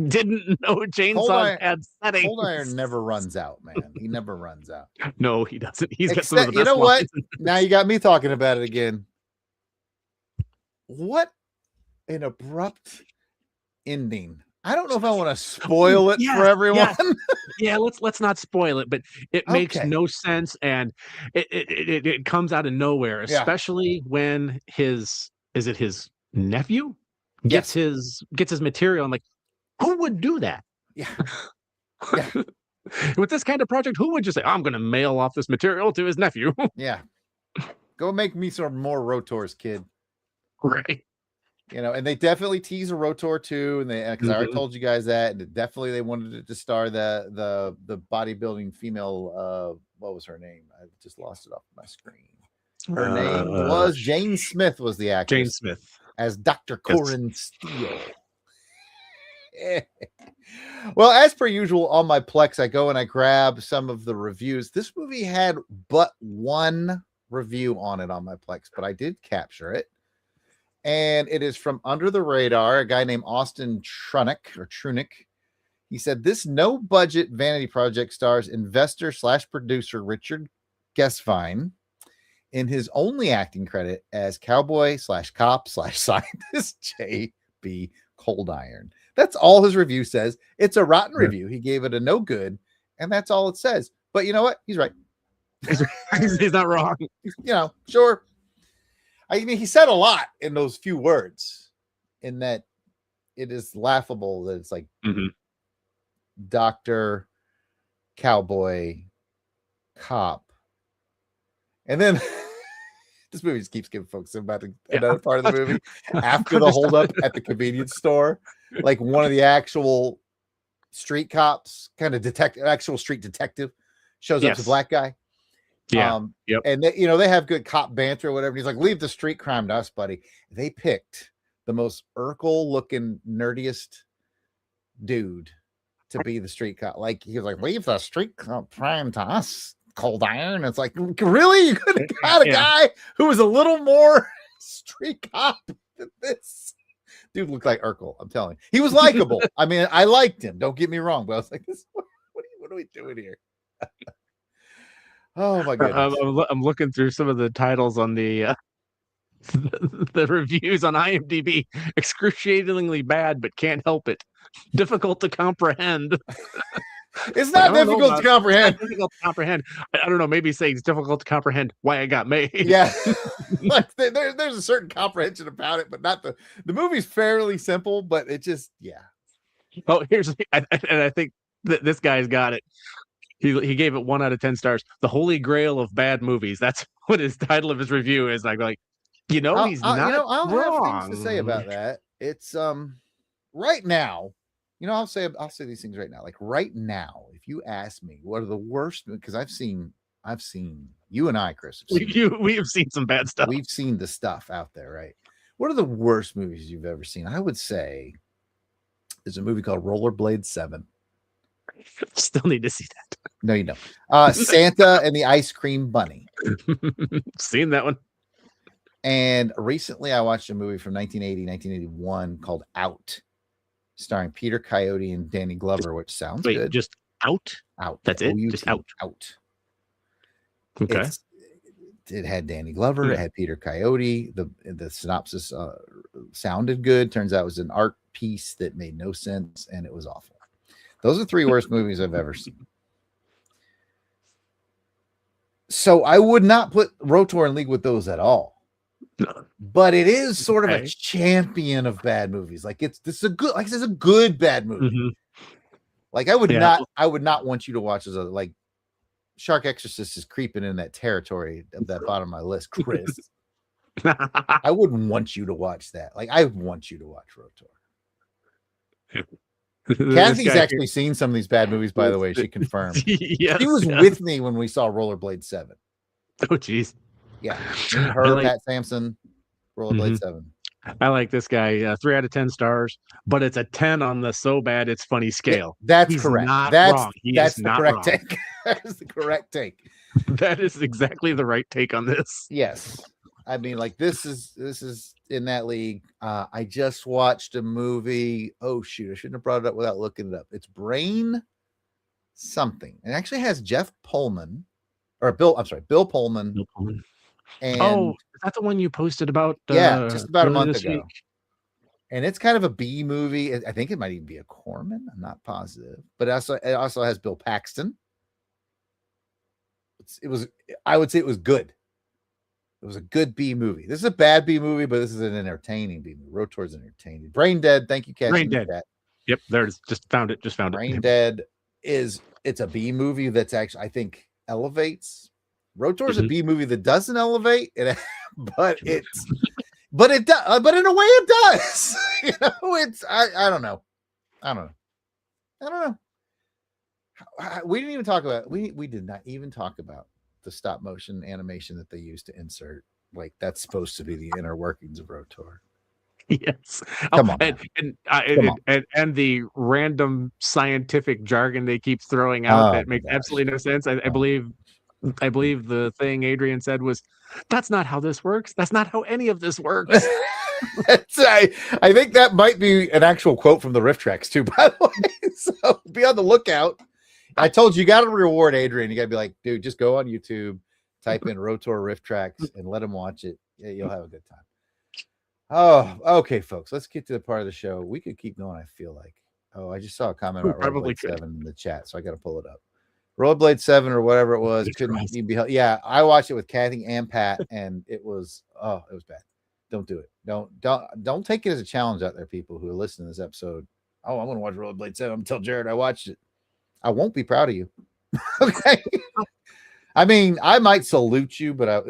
Didn't know chainsaws had settings. Cold Iron never runs out, man. He never runs out. No, he doesn't. He's got some of the best. You know what? Now you got me talking about it again. What an abrupt ending. I don't know if I want to spoil it for everyone. Yeah, let's not spoil it, but it makes no sense, and it comes out of nowhere, especially when his nephew gets his material. I'm like, who would do that? Yeah. With this kind of project, who would just say, I'm going to mail off this material to his nephew? Yeah. Go make me some more ROTORs, kid. Right. You know, and they definitely tease a ROTOR too, and they because I already told you guys that, and definitely they wanted it to star the bodybuilding female. What was her name? I just lost it off my screen. Her name was Jane Smith. Was the actress Jane Smith as Dr. Corin Steele. Well, as per usual on my Plex, I go and I grab some of the reviews. This movie had but one review on it on my Plex, but I did capture it. And it is from Under the Radar, a guy named Austin Trunick. He said, this no-budget vanity project stars investor/producer Richard Gesvine in his only acting credit as cowboy/cop/scientist J.B. Cold Iron. That's all his review says. It's a rotten review. He gave it a no good, and that's all it says. But you know what? He's right. He's not wrong. You know, sure. I mean, he said a lot in those few words, in that it is laughable that it's like doctor, cowboy, cop. And then this movie just keeps giving folks about another part of the movie after the holdup at the convenience store. Like one of the actual street cops, kind of actual street detective shows up to black guy. Yeah. And they, you know, they have good cop banter or whatever. And he's like, leave the street crime to us, buddy. They picked the most Urkel looking, nerdiest dude to be the street cop. Like, he was like, leave the street crime to us, Cold Iron. It's like, really? You could have got a guy who was a little more street cop than this. Dude looked like Urkel. I'm telling you. He was likable. I mean, I liked him. Don't get me wrong. But I was like, what are we doing here? Oh my goodness! I'm looking through some of the titles on the reviews on IMDb. Excruciatingly bad, but can't help it. Difficult to comprehend. It's not difficult to comprehend. Difficult to comprehend. I don't know. Maybe saying it's difficult to comprehend why I got made. Yeah, like there's a certain comprehension about it, but not the movie's fairly simple. But it just Oh, I think that this guy's got it. He gave it 1 out of 10 stars. The Holy Grail of bad movies. That's what his title of his review is. Like he's not. You know, I'll have things to say about that. It's right now. You know, I'll say these things right now. Like right now, if you ask me, what are the worst? Because I've seen you and I, Chris. We have seen some bad stuff. We've seen the stuff out there, right? What are the worst movies you've ever seen? I would say there's a movie called Rollerblade 7. Still need to see No, you don't. Santa and the Ice Cream Bunny. that. Seen that one. And recently I watched a movie from 1981 called Out, starring Peter Coyote and Danny Glover, which sounds good. Just Out? Out. That's it? O-U-T, Just Out. Out. Okay. It had Danny Glover. It had Peter Coyote. The synopsis sounded good. Turns out it was an art piece that made no sense, and it was awful. Those are 3 worst movies I've ever seen. So I would not put ROTOR in league with those at all. No. But it is sort of a champion of bad movies. Like this is a good bad movie. Mm-hmm. Like I would not want you to watch as a like Shark Exorcist is creeping in that territory of that bottom of my list, Chris. I wouldn't want you to watch that. Like I want you to watch ROTOR. Kathy's actually seen some of these bad movies, by the way. She confirmed. Yes, she was with me when we saw Rollerblade 7. Oh, geez. Yeah. Her, Pat Sampson, Rollerblade 7. I like this guy. 3 out of 10 stars, but it's a 10 on the so bad it's funny scale. That's correct. Not that's wrong. That's the correct take. That is the correct take. That is exactly the right take on this. Yes. I mean, like this is in that league. I just watched a movie. Oh shoot, I shouldn't have brought it up without looking it up. It's Brain something. It actually has Jeff Pullman or Bill Pullman. Bill Pullman. And is that the one you posted about? Just about a month ago. Week? And it's kind of a B movie. I think it might even be a Corman. I'm not positive, but it also has Bill Paxton. I would say it was good. It was a good B movie. This is a bad B movie, but this is an entertaining B movie. ROTOR's entertaining. Brain Dead. Thank you, Kat. Brain Dead. Yep, there's just found it. Brain Dead it's a B movie that's actually I think elevates. ROTOR's a B movie that doesn't elevate, but in a way it does. You know, it's I don't know. We didn't even talk about we did not even talk about the stop motion animation that they use to insert. Like that's supposed to be the inner workings of ROTOR. Yes. Come on. And the random scientific jargon they keep throwing out that makes absolutely no sense. I believe the thing Adrian said was, that's not how this works. That's not how any of this works. I think that might be an actual quote from the riff tracks too, by the way. So be on the lookout. I told you, you got to reward Adrian. You got to be like, dude, just go on YouTube, type in ROTOR riff tracks and let him watch it. Yeah, you'll have a good time. Oh, okay, folks. Let's get to the part of the show. We could keep going, I feel like. Oh, I just saw a comment about Rollerblade 7 in the chat, so I got to pull it up. Rollerblade 7 or whatever it was. Couldn't even be held. Yeah, I watched it with Kathy and Pat, and it was bad. Don't do it. Don't take it as a challenge out there, people who are listening to this episode. Oh, I'm going to watch Rollerblade 7. I'm going to tell Jarrod I watched it. I won't be proud of you. Okay. I mean, I might salute you, but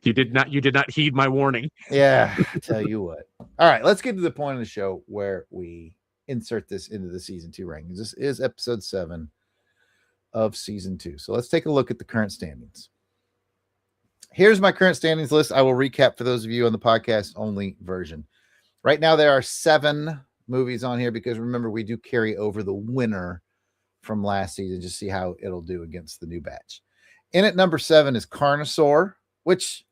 you did not heed my warning. Yeah, I tell you what. All right, let's get to the point of the show where we insert this into the season 2 rankings. This is episode 7 of season 2. So let's take a look at the current standings. Here's my current standings list. I will recap for those of you on the podcast only version. Right now, there are 7 movies on here because remember, we do carry over the winner from last season, just see how it'll do against the new batch. In at number 7 is Carnosaur, which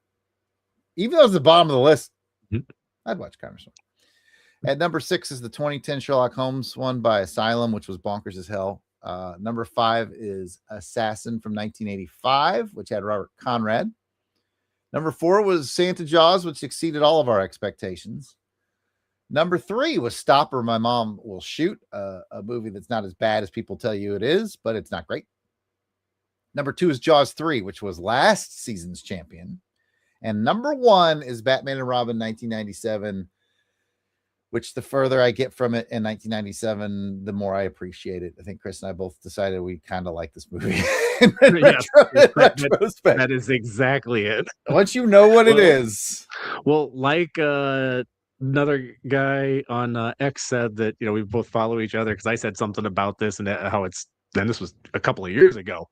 even though it's the bottom of the list, I'd watch Carnosaur. At number 6 is the 2010 Sherlock Holmes one by Asylum, which was bonkers as hell. Number 5 is Assassin from 1985, which had Robert Conrad. Number 4 was Santa Jaws, which exceeded all of our expectations. Number 3 was Stopper, My Mom Will Shoot, a movie that's not as bad as people tell you it is, but it's not great. Number 2 is Jaws 3, which was last season's champion. And number 1 is Batman and Robin 1997, which the further I get from it in 1997, the more I appreciate it. I think Chris and I both decided we kind of like this movie. Retrospect. That is exactly it. Once you know what it is. Well, like another guy on X said that, we both follow each other because I said something about this and how then this was a couple of years ago.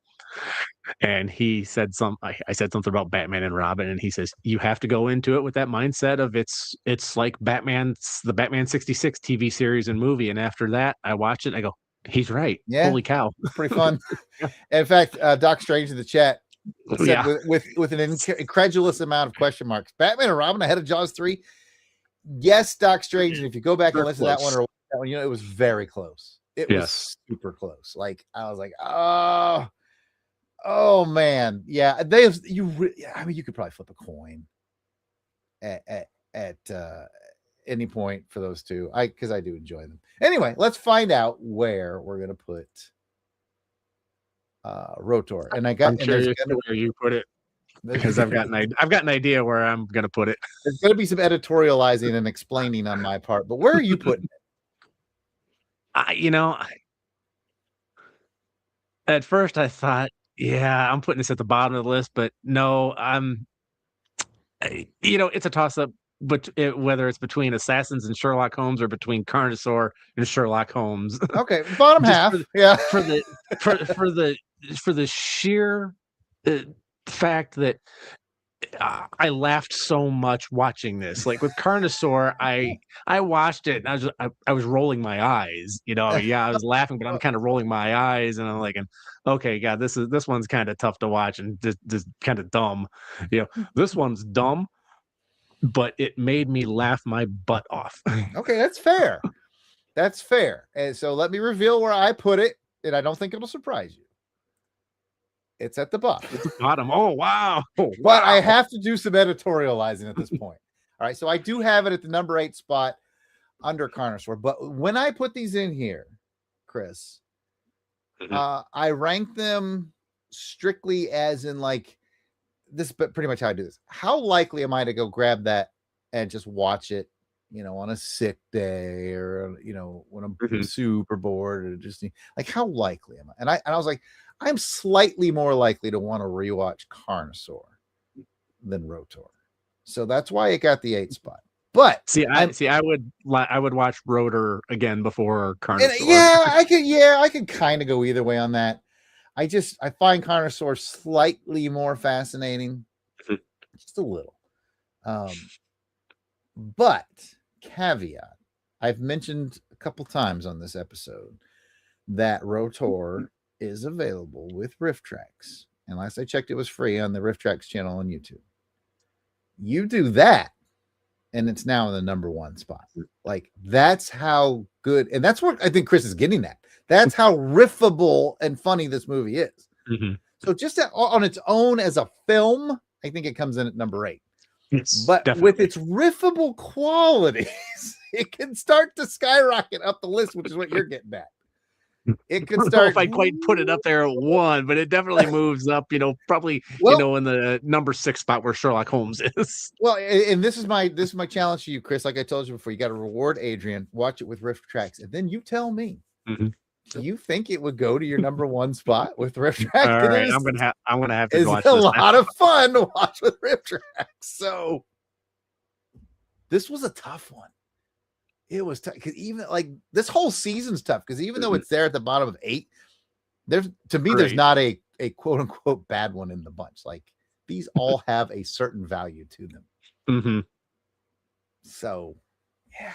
And he said I said something about Batman and Robin, and he says you have to go into it with that mindset of it's like the Batman 66 TV series and movie. And after that, I watch it, and I go, He's right. Yeah. Holy cow. It's pretty fun. In fact, Doc Strange in the chat said Yeah. with an incredulous amount of question marks, Batman and Robin ahead of Jaws 3. Yes, Doc Strange. And if you go back and listen to that one or that one, you know, it was very close. It was super close. Like I was like, oh man. Yeah. I mean, you could probably flip a coin at any point for those two. Because I do enjoy them. Anyway, let's find out where we're gonna put ROTOR. And I'm curious where you put it, because I've got an idea where I'm gonna put it. There's gonna be some editorializing and explaining on my part, but where are you putting it? You know, at first I thought, yeah, I'm putting this at the bottom of the list, but no, it's a toss up. But whether it's between Assassins and Sherlock Holmes or between Carnosaur and Sherlock Holmes. Okay, bottom half. For the sheer fact that I laughed so much watching this. Like with Carnosaur, I watched it and I was rolling my eyes. I was laughing, but I'm kind of rolling my eyes, and I'm like, okay, God, this one's kind of tough to watch and just kind of dumb. This one's dumb, but it made me laugh my butt off. Okay, that's fair. That's fair. And so let me reveal where I put it, and I don't think it'll surprise you. It's at the bottom. It's the bottom. Oh, wow. But I have to do some editorializing at this point. All right, so I do have it at the number 8 spot under Carnosaur. But when I put these in here, Chris, I rank them strictly as in like this, but pretty much how I do this. How likely am I to go grab that and just watch it, on a sick day or, when I'm super bored, or just like, how likely am I? And I was like, I'm slightly more likely to want to rewatch Carnosaur than ROTOR. So that's why it got the 8 spot. But I would watch ROTOR again before Carnosaur. I could kind of go either way on that. I find Carnosaur slightly more fascinating, just a little. But caveat, I've mentioned a couple times on this episode that ROTOR is available with Riff Tracks. And last I checked, it was free on the Riff Tracks channel on YouTube. You do that, and it's now in the number 1 spot. Like, that's how good, and that's what I think Chris is getting at. That's how riffable and funny this movie is. So just on its own as a film, I think it comes in at number 8. But definitely, with its riffable qualities, it can start to skyrocket up the list, which is what you're getting at. It could start. I don't know if I quite put it up there at 1, but it definitely moves up, probably, in the number 6 spot where Sherlock Holmes is. Well, and this is my challenge to you, Chris. Like I told you before, you got to reward Adrian, watch it with Riff Tracks, and then you tell me. Do you think it would go to your number 1 spot with Riff Tracks? All right, I'm gonna have to watch this. It's a lot of fun to watch with Riff Tracks. So this was a tough one. It was tough because even like this whole season's tough because even though it's there at the bottom of 8, there's not a quote unquote bad one in the bunch. Like these all have a certain value to them. So yeah,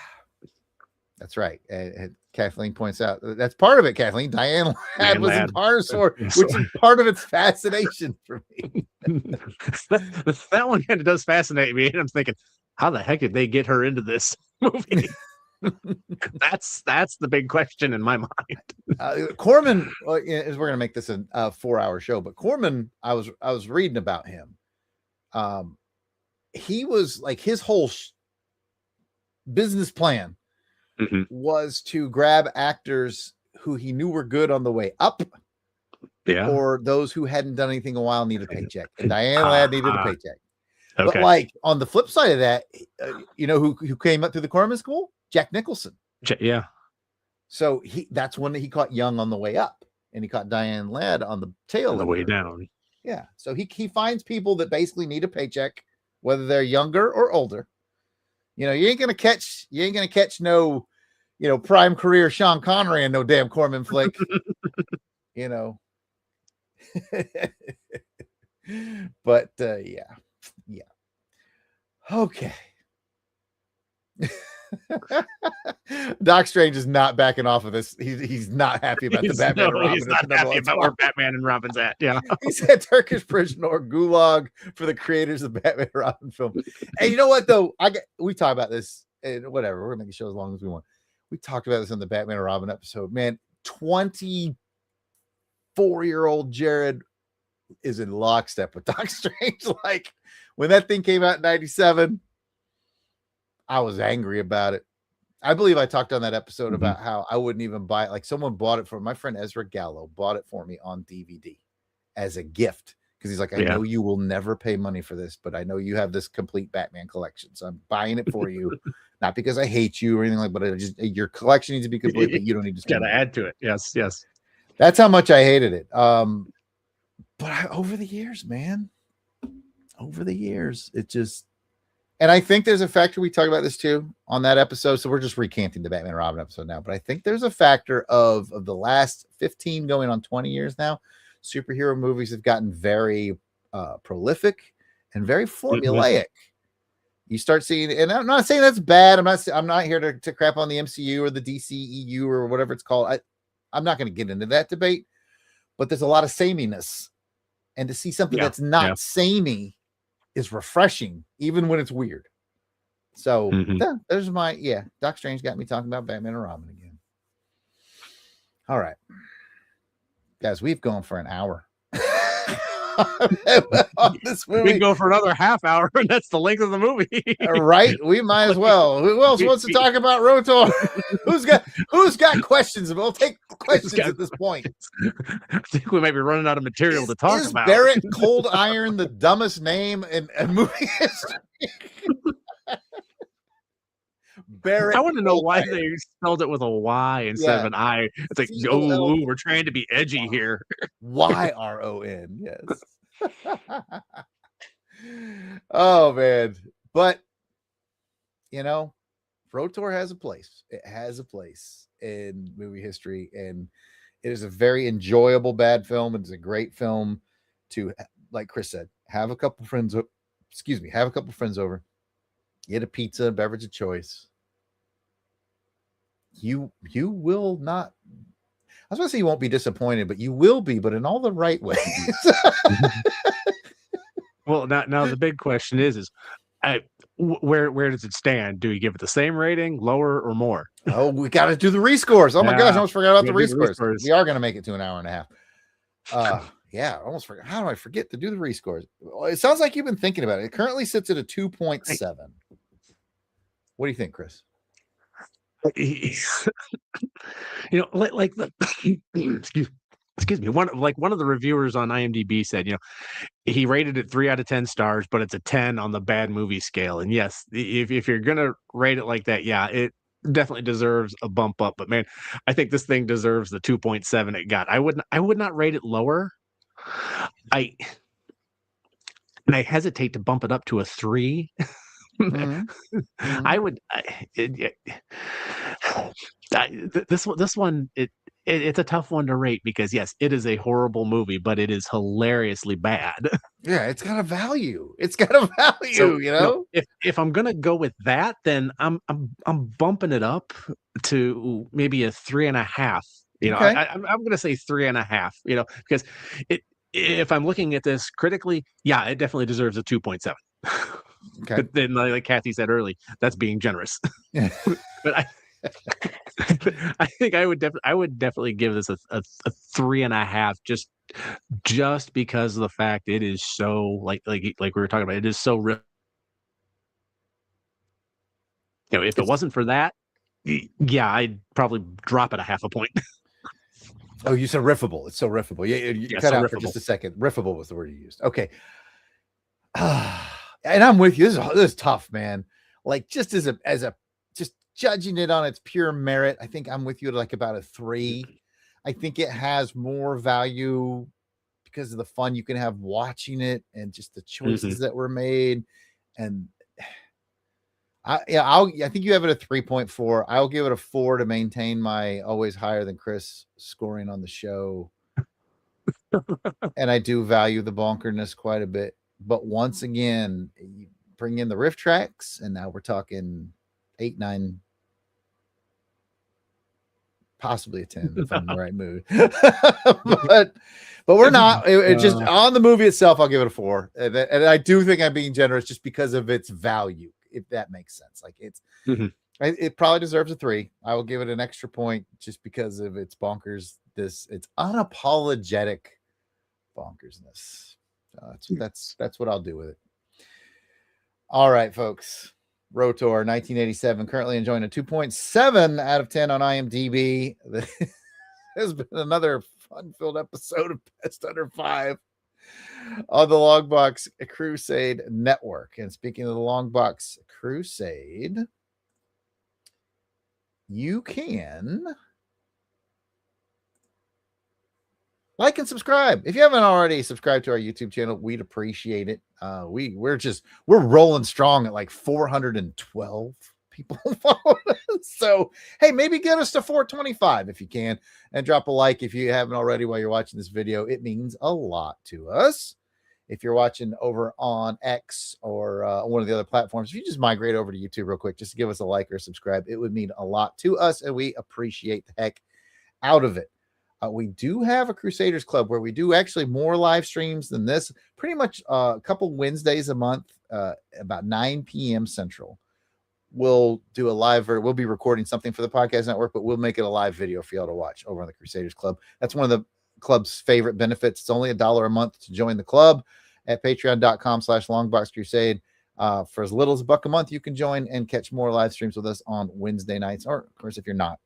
that's right. Kathleen points out that's part of it. Kathleen, Diane Ladd was in Carnosaur, which is part of its fascination for me. That one kind of does fascinate me, and I'm thinking, how the heck did they get her into this movie? That's the big question in my mind. Corman is, we're gonna make this a 4-hour show, but Corman, I was reading about him. He was like his whole business plan was to grab actors who he knew were good on the way up, or those who hadn't done anything in a while needed a paycheck. And Diane Ladd needed a paycheck. Okay. But like on the flip side of that, who came up through the Corman School? Jack Nicholson. Yeah. So that's when he caught Young on the way up, and he caught Diane Ladd on the tail on the way down. Yeah. So he finds people that basically need a paycheck, whether they're younger or older. You ain't gonna catch no, prime career Sean Connery in no damn Corman flick. But yeah. Okay. Doc Strange is not backing off of this. He's not happy about the Batman and Robin. He's not happy about where Batman and Robin's at. Yeah. He said Turkish prison or gulag for the creators of the Batman and Robin film. And you know what, though? We talk about this and whatever. We're going to make the show as long as we want. We talked about this in the Batman and Robin episode. Man, 24-year-old Jarrod is in lockstep with Doc Strange. Like, when that thing came out in 97, I was angry about it. I believe I talked on that episode about how I wouldn't even buy it. Like, someone bought it for my friend Ezra Gallo, bought it for me on DVD as a gift. Because he's like, I know you will never pay money for this, but I know you have this complete Batman collection. So I'm buying it for you. Not because I hate you or anything like, but your collection needs to be complete, but you don't need to got to add to it. Yes. That's how much I hated it. But over the years, man, it just, and I think there's a factor, we talk about this too on that episode. So we're just recanting the Batman and Robin episode now, but I think there's a factor of the last 15 going on 20 years now, superhero movies have gotten very prolific and very formulaic. You start seeing, and I'm not saying that's bad. I'm not here to crap on the MCU or the DCEU or whatever it's called. I'm not going to get into that debate, but there's a lot of sameness. And to see something that's not samey is refreshing, even when it's weird. So there's Doc Strange got me talking about Batman and Robin again. All right, guys, we've gone for an hour on this movie. We can go for another half hour, and that's the length of the movie. Right? We might as well. Who else wants to talk about ROTOR? Who's got questions? We'll take questions at this point. I think we might be running out of material to talk about. Barrett Cold Iron the dumbest name in movie history? Barrett. I want to know why they spelled it with a Y instead of an I. It's like, we're trying to be edgy here. YRON, yes. Oh man, but ROTOR has a place. It has a place in movie history, and it is a very enjoyable bad film. It's a great film to, like Chris said, have a couple friends over, get a pizza, beverage of choice. You will not, I was going to say you won't be disappointed, but you will be, but in all the right ways. Well, now the big question is where does it stand? Do we give it the same rating, lower, or more? Oh, we got to do the rescores. Oh my gosh, I almost forgot about the rescores. We are going to make it to an hour and a half. Yeah, I almost forgot. How do I forget to do the rescores? Well, it sounds like you've been thinking about it. It currently sits at a 2.7. What do you think, Chris? Like the excuse me, one of the reviewers on IMDb said, he rated it 3 out of 10 stars, but it's a 10 on the bad movie scale. And yes, if you're gonna rate it like that, it definitely deserves a bump up. But man, I think this thing deserves the 2.7 it got. I would not rate it lower. I hesitate to bump it up to a 3. I would. This one, it's a tough one to rate because yes, it is a horrible movie, but it is hilariously bad. Yeah, it's got a value. So, if I'm gonna go with that, then I'm bumping it up to maybe a 3.5. Okay. I'm gonna say 3.5. Because if I'm looking at this critically, it definitely deserves a 2.7. Okay. But then, like Kathy said early, that's being generous. But I think I would definitely give this a 3.5, just because of the fact it is so like we were talking about. It is so real. If it wasn't for that, I'd probably drop it a 0.5 point. Oh, you said riffable. It's so riffable. Yeah, you cut out for just a second. Riffable was the word you used. Okay. And I'm with you. This is tough, man. Like, just as a just judging it on its pure merit, I think I'm with you at like about a 3. I think it has more value because of the fun you can have watching it and just the choices that were made. And I think you have it a 3.4. I'll give it a 4 to maintain my always higher than Chris scoring on the show. And I do value the bonkerness quite a bit. But once again, you bring in the riff tracks, and now we're talking 8, 9, possibly a 10 if I'm in the right mood. but we're not. It just on the movie itself, I'll give it a 4. And I do think I'm being generous just because of its value, if that makes sense. Like it probably deserves a 3. I will give it an extra point just because of its bonkers. It's unapologetic bonkersness. That's what I'll do with it. All right, folks. ROTOR 1987, currently enjoying a 2.7 out of 10 on IMDb. This has been another fun-filled episode of Best Under 5 on the LONGBOX Crusade Network. And speaking of the LONGBOX Crusade, you can like and subscribe. If you haven't already subscribed to our YouTube channel, we'd appreciate it. We're rolling strong at like 412 people. So, hey, maybe get us to 425 if you can, and drop a like if you haven't already while you're watching this video. It means a lot to us. If you're watching over on X or one of the other platforms, if you just migrate over to YouTube real quick, just to give us a like or subscribe, it would mean a lot to us, and we appreciate the heck out of it. We do have a Crusaders Club where we do actually more live streams than this, pretty much a couple Wednesdays a month, about 9 p.m. Central. We'll do a live, or we'll be recording something for the podcast network, but we'll make it a live video for y'all to watch over on the Crusaders Club. That's one of the club's favorite benefits. It's only $1 a month to join the club at patreon.com/longboxcrusade. For as little as $1 a month, you can join and catch more live streams with us on Wednesday nights. Or, of course, if you're not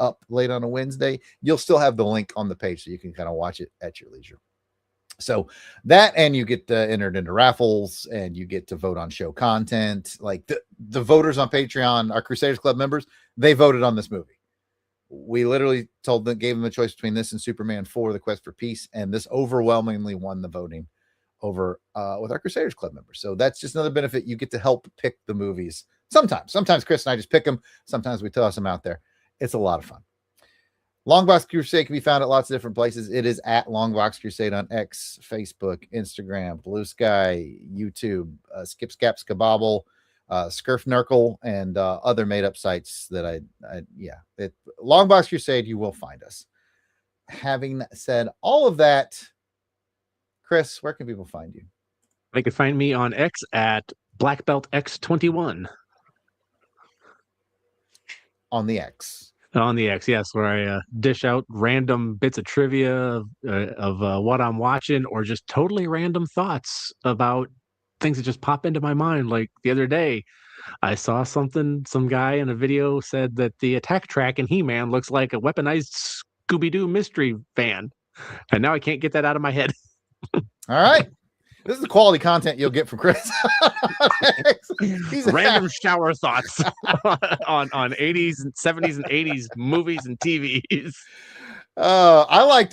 up late on a Wednesday, you'll still have the link on the page so you can kind of watch it at your leisure. So that, and you get entered into raffles, and you get to vote on show content. Like the voters on Patreon, our Crusaders Club members, they voted on this movie. We literally gave them a choice between this and Superman 4, The Quest for Peace, and this overwhelmingly won the voting over with our Crusaders Club members. So that's just another benefit. You get to help pick the movies. Sometimes Chris and I just pick them. Sometimes we toss them out there. It's a lot of fun. LONGBOX Crusade can be found at lots of different places. It is at LONGBOX Crusade on X, Facebook, Instagram, Blue Sky, YouTube, Skip Skaps Kabobble, Scurf Nurkle, and other made-up sites that LONGBOX Crusade, you will find us. Having said all of that, Chris, where can people find you? They can find me on X at BlackBeltX21. On the X. On the X, yes, where I dish out random bits of trivia of what I'm watching, or just totally random thoughts about things that just pop into my mind. Like the other day, I saw some guy in a video said that the attack track in He-Man looks like a weaponized Scooby-Doo mystery van. And now I can't get that out of my head. All right. This is the quality content you'll get from Chris. Random shower thoughts on 80s and 70s and 80s movies and TVs. I like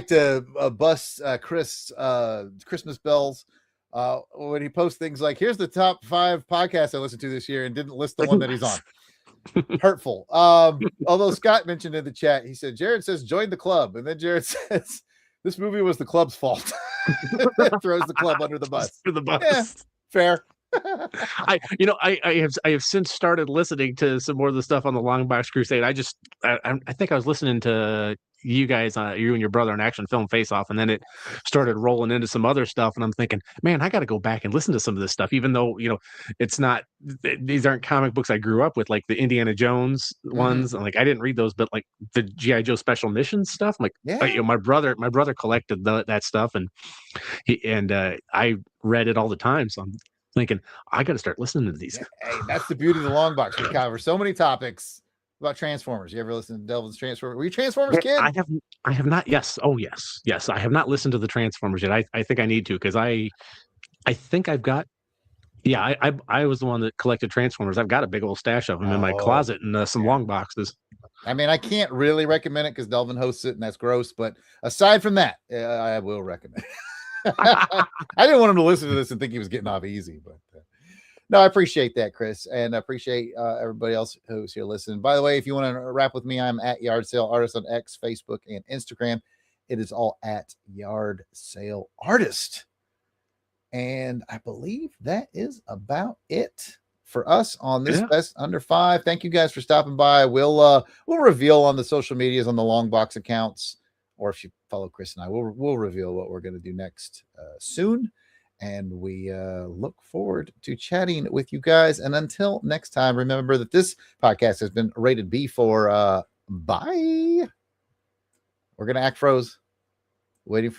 to bust Chris Christmas bells when he posts things like, here's the top 5 podcasts I listened to this year, and didn't list the one that he's on. Hurtful. Although Scott mentioned in the chat, he said, Jarrod says join the club, and then Jarrod says this movie was the club's fault. Throws the club under the bus. Yeah, fair. I have since started listening to some more of the stuff on the LONGBOX Crusade. I think I was listening to you guys, you and your brother on Action Film Face Off, and then it started rolling into some other stuff, and I'm thinking, man, I got to go back and listen to some of this stuff, even though it's not, these aren't comic books I grew up with, like the Indiana Jones ones. Like I didn't read those, but like the G.I. Joe Special Missions stuff, I'm like, my brother collected that stuff, and I read it all the time, so I'm thinking I got to start listening to these. Hey, that's the beauty of the LONGBOX. We cover so many topics about Transformers. You ever listen to Delvin's Transformers? Were you Transformers kid? I have not. Yes. Oh, yes. I have not listened to the Transformers yet. I think I need to, because I think I've got. Yeah, I was the one that collected Transformers. I've got a big old stash of them in my closet and some long boxes. I mean, I can't really recommend it because Delvin hosts it, and that's gross. But aside from that, I will recommend it. I didn't want him to listen to this and think he was getting off easy, but no, I appreciate that, Chris, and I appreciate everybody else who's here listening. By the way, if you want to rap with me, I'm at Yard Sale Artist on X, Facebook, and Instagram. It is all at Yard Sale Artist. And I believe that is about it for us on this Best Under 5. Thank you guys for stopping by. We'll reveal on the social medias on the Longbox accounts, or if you follow Chris and I, we'll reveal what we're going to do next soon. And we look forward to chatting with you guys. And until next time, remember that this podcast has been rated B for bye. We're going to act froze, waiting for